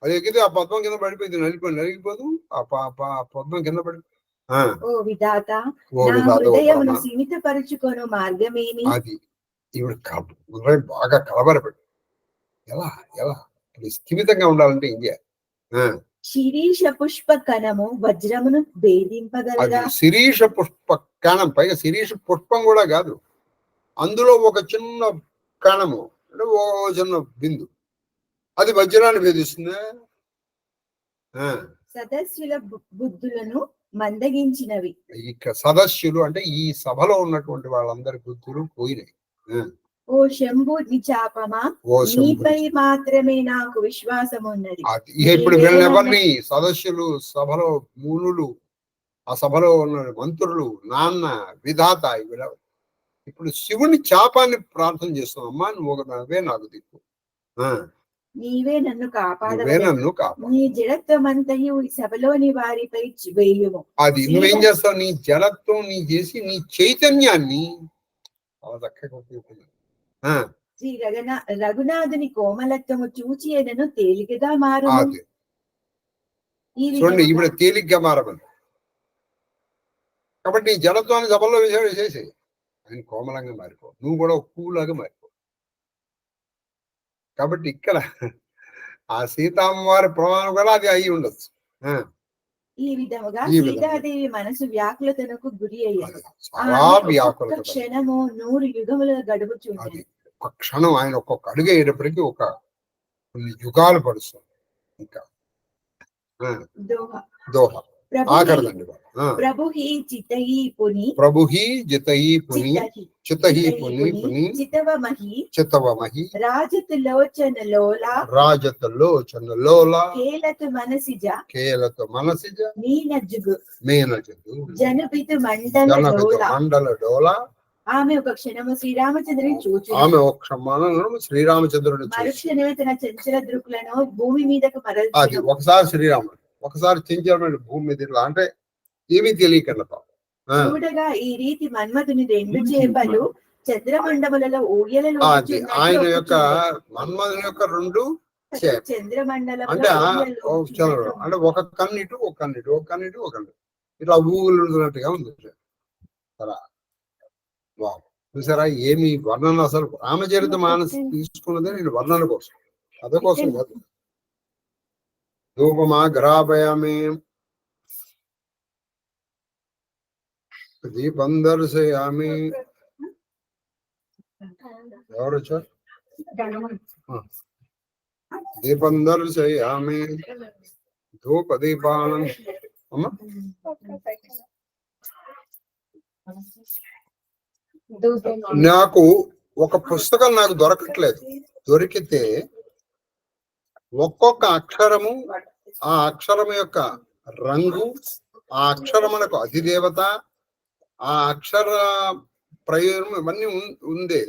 అది ఎక్కితే ఆ పద్మం కింద పడిపోయింది, నలిగిపోదు. ఆ పద్మం కింద పడిపోయింది. ఓ విధాత, హృదయమును సీమితపరుచుకొను మార్గమేమి? అది ఈవిడ బాగా కలవరపడి ఎలా స్థిమితంగా ఉండాలంటే ఇండియా. శిరీష పుష్ప కణము వజ్రమును భేదింపగలదా? శిరీష పుష్ప కణం, పైగా శిరీష పుష్పం కూడా కాదు, అందులో ఒక చిన్న కణము అంటే ఓ చిన్న బిందు, అది వజ్రాన్ని భేదిస్తుందా? సదస్సుల బుద్ధులను మందగించినవి. ఇక సదస్సులు అంటే ఈ సభలో ఉన్నటువంటి వాళ్ళందరి బుద్ధులు పోయినాయి. ఓ శంభు నిచాపమా, నీపై మాత్రమే నాకు విశ్వాసం ఉన్నది. ఇప్పుడు వీళ్ళెవరిని సదస్సులు, సభలో మూనులు, ఆ సభలో ఉన్న మంత్రులు, నాన్న, విధాత, ఇప్పుడు శివుని చాపాన్ని ప్రార్థన చేస్తున్నామ్మా, నువ్వే నాకు దిక్కు, నీవే నన్ను కాపాడవలెను. నీ జడత్వమంతయు ఈ సభలోని వారిపై వేయుము. అది నువ్వేం చేస్తావు? నీ జడత్వం నీ చేసి నీ చైతన్యాన్ని శ్రీ రఘునాథుని కోమలత్వము చూచి ఎనను తేలికగా మారు. చూడండి, ఇప్పుడు తేలిగ్గా మారమని. కాబట్టి నీ జడత్వాన్ని సభలో వేసేసి ఆయన కోమలంగా మారిపో, నువ్వు కూడా పువ్వులాగా మారిపో. కాబట్టి ఇక్కడ ఆ సీతమ్మవారి ప్రమాణం కూడా అది అయి ఉండొచ్చు. ఈ విధముగా సీతాదేవి మనసు వ్యాకులతనకు గురి అయ్యారు. క్షణము 100 యుగములుగా గడుపుచున్నది. ఒక క్షణం ఆయన ఒక్కొక్క అడుగు అయ్యేటప్పటికీ కొన్ని యుగాలు పడుతుంది. ఇంకా దోహ ఆఖరిదండి. ప్రభుహి జితయి పుని, ప్రభుహి జితయి పుని, చితహి పుని పుని, చితవమహి రాజత్ లోచన లోలా, రాజత్ లోచన లోలా, కేలతు మనసిజ మీనజుగు జనపితు మండల డోలా. ఆమె ఒక క్షణము శ్రీరామచంద్రుని చూచు, ఆమె ఒక క్షణము శ్రీరామచంద్రుని మరుక్షణమే తన చంచల దృక్కులను భూమి మీదకు మరల్చి, అది ఒకసారి శ్రీరాముడు, ఒకసారి చంచలమైన భూమి మీద ఇట్లా అంటే ఏమీ తెలియకుండా చూడగా ఈ రీతి మన్మధుని 2 చేపలు చంద్రమండములలో ఊయలలో ఆయన యొక్క మన్మధుని యొక్క 2 చంద్రమండలం అంటే చంద్రుడు అంటే ఒక కన్నిటు ఒక కన్నిటు ఒక కన్నిటు ఒక కన్నిటు ఇట్లా ఊగులున్నట్టుగా ఉంది కదా. చూసారా ఏమి వర్ణన, అసలు రామచరిత మానస్ తీసుకున్నదే నేను వర్ణన కోసం, అదే కోసం కాదు. ధూపమా గ్రాపయామి దీపం దర్శయామి. ఎవరు వచ్చారు? దీపం దర్శయామి ధూప దీపానం. అమ్మా నాకు ఒక పుస్తకం నాకు దొరకట్లేదు, దొరికితే ఒక్కొక్క అక్షరము, ఆ అక్షరం యొక్క రంగు, ఆ అక్షరమునకు అధిదేవత, ఆ అక్షర ప్రయోజనం ఇవన్నీ ఉందే.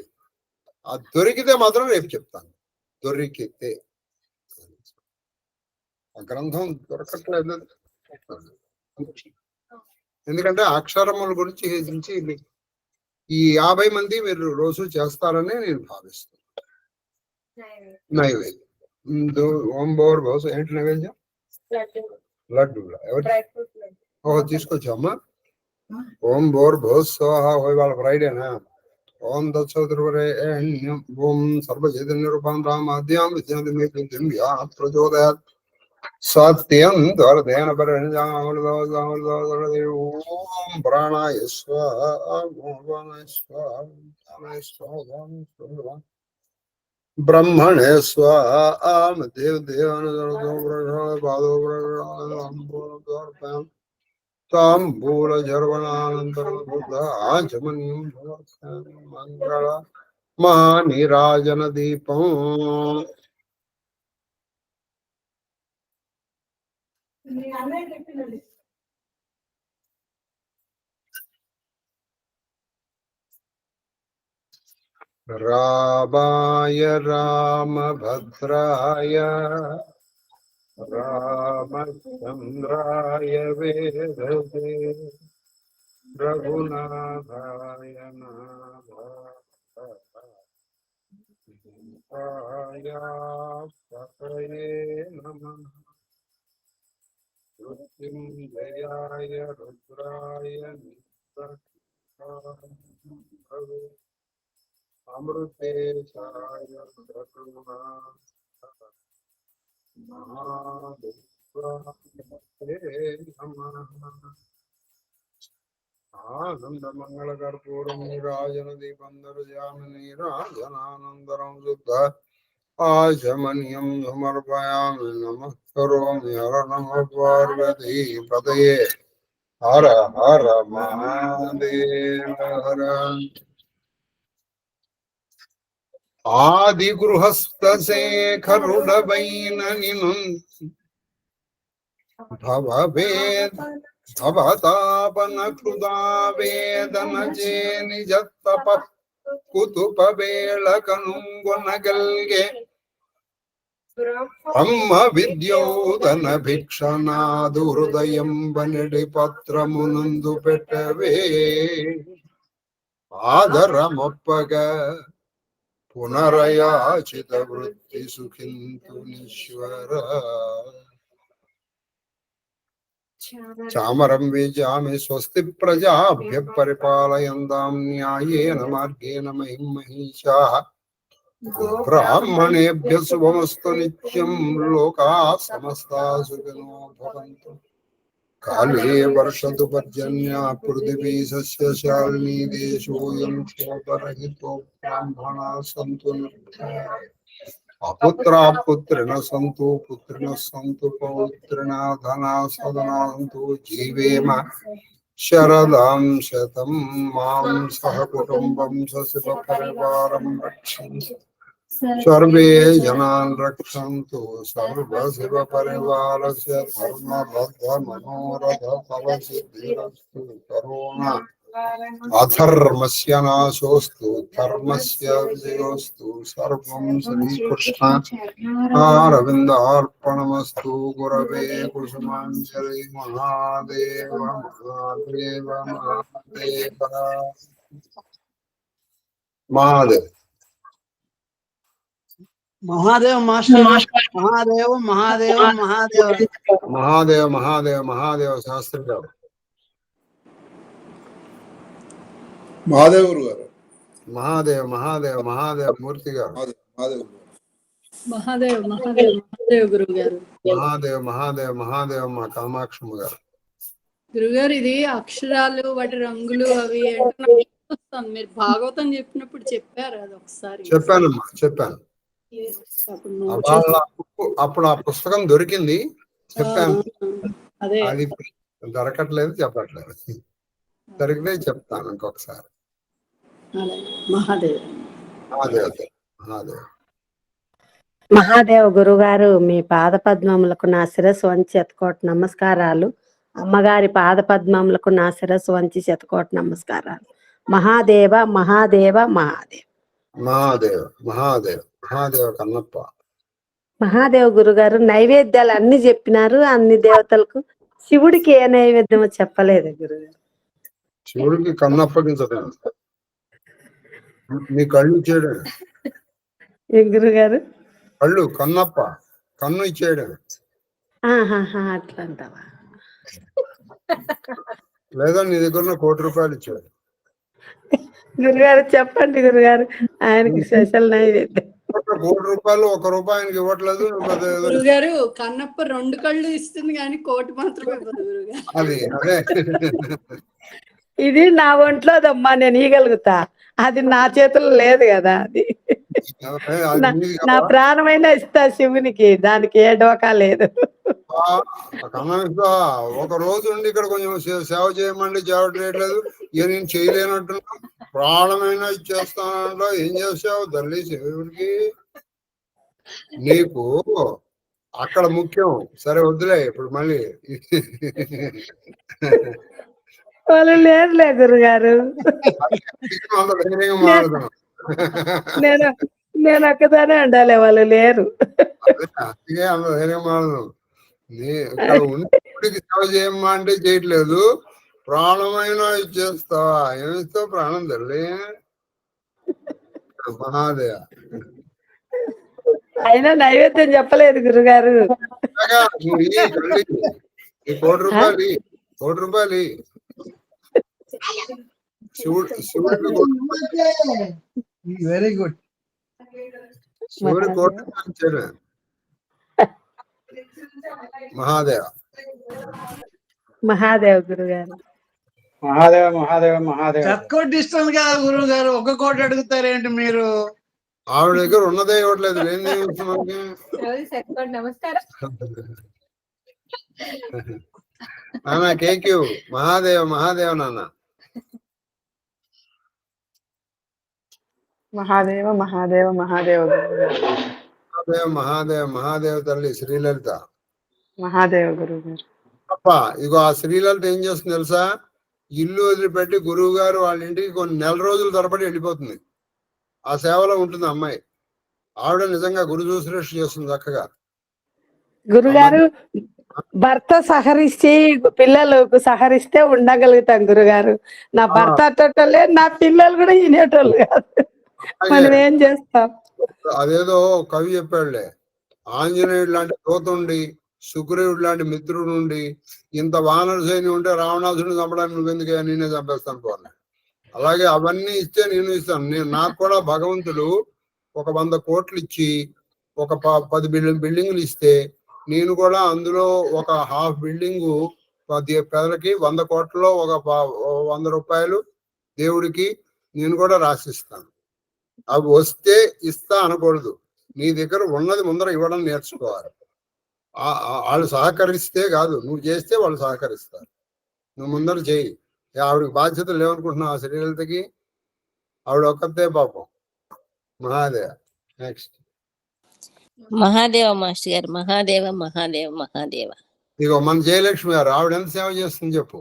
ఆ దొరికితే మాత్రం రేపు చెప్తాను. దొరికితే ఆ గ్రంథం దొరకట్లేదు, ఎందుకంటే అక్షరముల గురించి హెచ్చించి ఈ 50 మంది మీరు రోజు చేస్తారని నేను భావిస్తున్నాను. నైవేద్యం ఓం బోర్ బోస్ ఏంటి నైవేద్యం? లడ్డు. ఎవరు తీసుకొచ్చామ్మా? ఓం బోర్ బోస్ వాళ్ళ ఫ్రైడేనా? ఓం దత్సోదరువరేణ్యం ఓం సర్వచైతన్య రూపాం రామాద్యాం విద్యాం ప్రచోదయాత్ సత్యం దర్దేన ఓం ప్రాణాయ స్వాహా బ్రహ్మణే స్వాహా తాంబూల జర్వణానంతరం ఆచమనీయం మంగళ మహానీరాజన దీపం. రామాయ రామభద్రాయ రామచంద్రాయ వేదసే రఘునాథాయ నాథాయ నమః. మృత్యుంజయాయ రుద్రాయ అమృతేశాయ ఆనందమంగళ కర్పూరం నీరాజన దీపం దర్శయామి నీరాజనానందరం శుద్ధ ఆచమనీయం సమర్పయామి. నమః కరోమి హర నమ పార్వతీ పతయే హర హర మహాదేవ హర. ఆది గృహస్థశేఖరుడవైన నిను భవతాపన కృదా వేదన చే నిజ తప కుతుప వేళ కనుగొనగల్గే బ్రహ్మ విద్యోదన భిక్షనాదు హృదయం బనడి పత్రమునందు పెట్టవే. ఆదరమొప్పగా పునరయాచిత వృత్తి సుఖింతు నీశ్వర. చామరం వీజామి స్వస్తి ప్రజాభ్య పరిపాలయంతాం న్యాయేన మార్గేణ మహిం మహిషాః. బ్రాహ్మణేభ్య శుభమస్తు నిత్యం. లోకాః సమస్తాః సుఖినో భవంతు. కాలే వర్షతు పర్జన్యః పృథివీ సస్యశాలినీ. దేశోऽयं శోకరహితో బ్రాహ్మణాः సంతు నిర్భయాः. అపుత్రాः పుత్రిణः సంతు పుత్రిణः సంతు పౌత్రిణः ధనాः సదనాः సంతు. జీవేమ శరదాం శతం మాం సహ కుటుంబం సశివ పరివారం రక్షन्तు. సర్వే జనాన్ రక్షन्तు. సర్వ శివ పరివారస్య ధర్మబద్ధ మనోరథ ఫల సిద్ధిరస్తు. కరోనా అధర్మస్య నాశోస్తు ధర్మస్య విజయోస్తు. సర్వం శ్రీకృష్ణ అరవిందార్పణమస్తు. గురవే కుసుమాంజలి. మహాదేవ మహాదేవ మహాదేవ మహాదేవ. మహాదేవ్ మాస్టర్, మహాదేవ్ మహాదేవ్ మహాదేవ్ మహాదేవ మహాదేవ మహాదేవ శాస్త్రి గారు. మహాదేవ్ గురు గారు. మహాదేవ మహాదేవ మహాదేవ మూర్తి గారు. మహాదేవ్ గురు గారు. మహాదేవ్ మహాదేవ్ మహాదేవ్ గురువు గారు. మహాదేవ మహాదేవ మహాదేవ మా కామాక్షమ్మ గారు. గురుగారు ఇది అక్షరాలు వాటి రంగులు అవి అంటే నాకు వస్తుంది. మీరు భాగవతం చెప్పినప్పుడు చెప్పారు అది ఒకసారి. చెప్పానమ్మా, చెప్పాను. అప్పుడు note అప్పుడు ఆ పుస్తకం దొరికింది, చెప్పాను. అదే అది దొరకట్లేదు, చెప్పట్లేదు. దొరికితే చెప్తాను ఇంకొకసారి. మహాదేవ్ మహాదేవ మహాదేవ మహాదేవ గురుగారు, మీ పాద పద్మములకు నా శిరస్సు వంచి శతకోటి నమస్కారాలు. అమ్మగారి పాద పద్మములకు నా శిరస్సు వంచి శతకోటి నమస్కారాలు. మహాదేవ మహాదేవ మహాదేవ మహాదేవ మహాదేవ మహాదేవ కన్నప్ప. మహాదేవ గురుగారు, నైవేద్యాలు అన్ని చెప్పినారు అన్ని దేవతలకు. శివుడికి ఏ నైవేద్యమో చెప్పలేదు గురుగారు. శివుడికి కన్నప్పకి నీ కళ్ళు ఇచ్చేయడం. ఏ గురుగారు? కళ్ళు కన్నప్ప, కన్ను ఇచ్చేయడం. ఆహాహా, అట్లా అంటావా? లేదా నీ దగ్గర ఉన్న ₹1,00,00,000 ఇచ్చాడు. గురుగారు చెప్పండి గురుగారు, ఆయనకి స్పెషల్ నైవేద్యం. ₹1,00,00,000 ₹1 ఆయనకి ఇవ్వట్లేదు. గురుగారు కన్నప్ప 2 కళ్ళు ఇస్తుంది కానీ 1,00,00,000 మాత్రమే ఇవ్వదు గురుగారు. అది అదే ఇది నా ఒంట్లోదమ్మా, నేను ఇయ్యగలుగుతా. అది నా చేతుల్లో లేదు కదా. అది నా ప్రాణమైన ఇస్తా శివునికి, దానికి ఏ డోకా లేదు. కన్నా ఒక రోజు ఉండి ఇక్కడ కొంచెం సేవ చేయమండి, చేయట్లేదు. నేను చేయలేనట్టున్నా, ప్రాణమైనా ఇచ్చేస్తానంట. ఏం చేసావు తల్లి శివుడికి? నీకు అక్కడ ముఖ్యం. సరే వద్దులే ఇప్పుడు మళ్ళీ. వాళ్ళు లేరులే గురుగారు. నేను ఒక్కదానే ఉండాలి, వాళ్ళు లేరు. అంత ధైర్యం మాడదు. ఇక్కడ ఉండికి సేవ చేయమ్మా అంటే చేయట్లేదు. ప్రాణమైనా ఇచ్చేస్తావా? ఏమిస్తావు ప్రాణం తల్లి? మహాదేవ. అయినా నైవేద్యం చెప్పలేదు గురుగారు. ₹1,00,00,000 శివుడికి వెరీ గుడ్. శివుడి ₹1,00,00,000 మహాదేవ మహాదేవ గురుగారు. మహాదేవ మహాదేవ మహాదేవ. శతకోటి ఇస్తుంది కదా గురువు గారు, 1,00,00,000 అడుగుతారేంటి మీరు? ఆవిడ దగ్గర ఉన్నదే ఇవ్వట్లేదు. ఏంది మనకి? నమస్కారం. నాన్న కేక్యూ. మహాదేవ మహాదేవ నాన్న. మహాదేవ మహాదేవ మహాదేవ మహాదేవ మహాదేవ మహాదేవ తల్లి శ్రీలలిత. మహాదేవ గురువు గారు. తప్ప ఇగో ఆ శ్రీలలిత ఏం చేస్తుంది తెలుసా? ఇల్లు వదిలిపెట్టి గురువు గారు వాళ్ళ ఇంటికి కొన్ని నెల రోజుల తరబడి వెళ్ళిపోతుంది. ఆ సేవలో ఉంటుంది అమ్మాయి. ఆవిడ నిజంగా గురు చూశ్రేష్ఠ చేస్తుంది చక్కగా. గురుగారు, భర్త సహరిస్తే పిల్లలకు సహరిస్తే ఉండగలుగుతాం గురుగారు. నా భర్త అట్టలే, నా పిల్లలు కూడా వినేటోళ్ళు కాదు. మనం ఏం చేస్తాం? అదేదో కవి చెప్పాడులే, ఆంజనేయుడు లాంటి దూతుండి, సుగ్రీవుడు లాంటి మిత్రుడు నుండి, ఇంత వానర సైన్యం ఉంటే రావణాసుని చంపడానికి నువ్వెందుకు, నేనే చంపేస్తాను పోనీ. అలాగే అవన్నీ ఇస్తే నేను ఇస్తాను. నాకు కూడా భగవంతుడు ఒక 100 కోట్లు ఇచ్చి ఒక 10 బిల్డింగులు ఇస్తే, నేను కూడా అందులో ఒక హాఫ్ బిల్డింగు పేదలకి 100 కోట్లలో ఒక ₹100 దేవుడికి నేను కూడా రాసిస్తాను. అవి వస్తే ఇస్తా అనకూడదు. నీ దగ్గర ఉన్నది ముందర ఇవ్వడం నేర్చుకోవాలి. వాళ్ళు సహకరిస్తే కాదు, నువ్వు చేస్తే వాళ్ళు సహకరిస్తారు. నువ్వు ముందర చేయి. ఆవిడకి బాధ్యతలు లేవనుకుంటున్నావు ఆ శ్రీలలితకి? ఆవిడ ఒక్కతే పాపం. మహాదేవ. నెక్స్ట్ మహాదేవ మాస్టర్ గారు. మహాదేవ మహాదేవ మహాదేవ. ఇగో మన జయలక్ష్మి గారు, ఆవిడ ఎంత సేవ చేస్తుంది చెప్పు.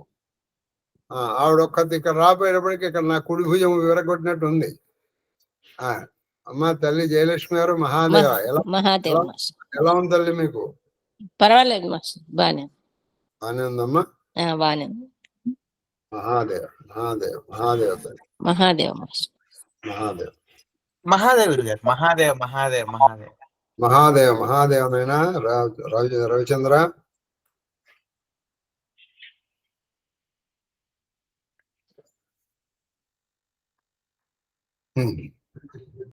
ఆవిడ ఒక్కతి ఇక్కడ రాపోయేటప్పటికి ఇక్కడ నా కుడి భుజం విరగొట్టినట్టు ఉంది. అమ్మ తల్లి జయలక్ష్మి గారు. మహాదేవ. మహాదేవ ఎలా ఉంది తల్లి మీకు? పర్వాలేదు మాస్టర్, బానే బానే ఉందమ్మా. బానే. మహాదేవ మహాదేవ మహాదేవ తల్లి. మహాదేవ మాస్టర్. మహాదేవ మహాదేవ్ గారు. మహాదేవ్ మహాదేవ్ మహాదేవ్. మహాదేవ మహాదేవనైనా రవిచంద్ర.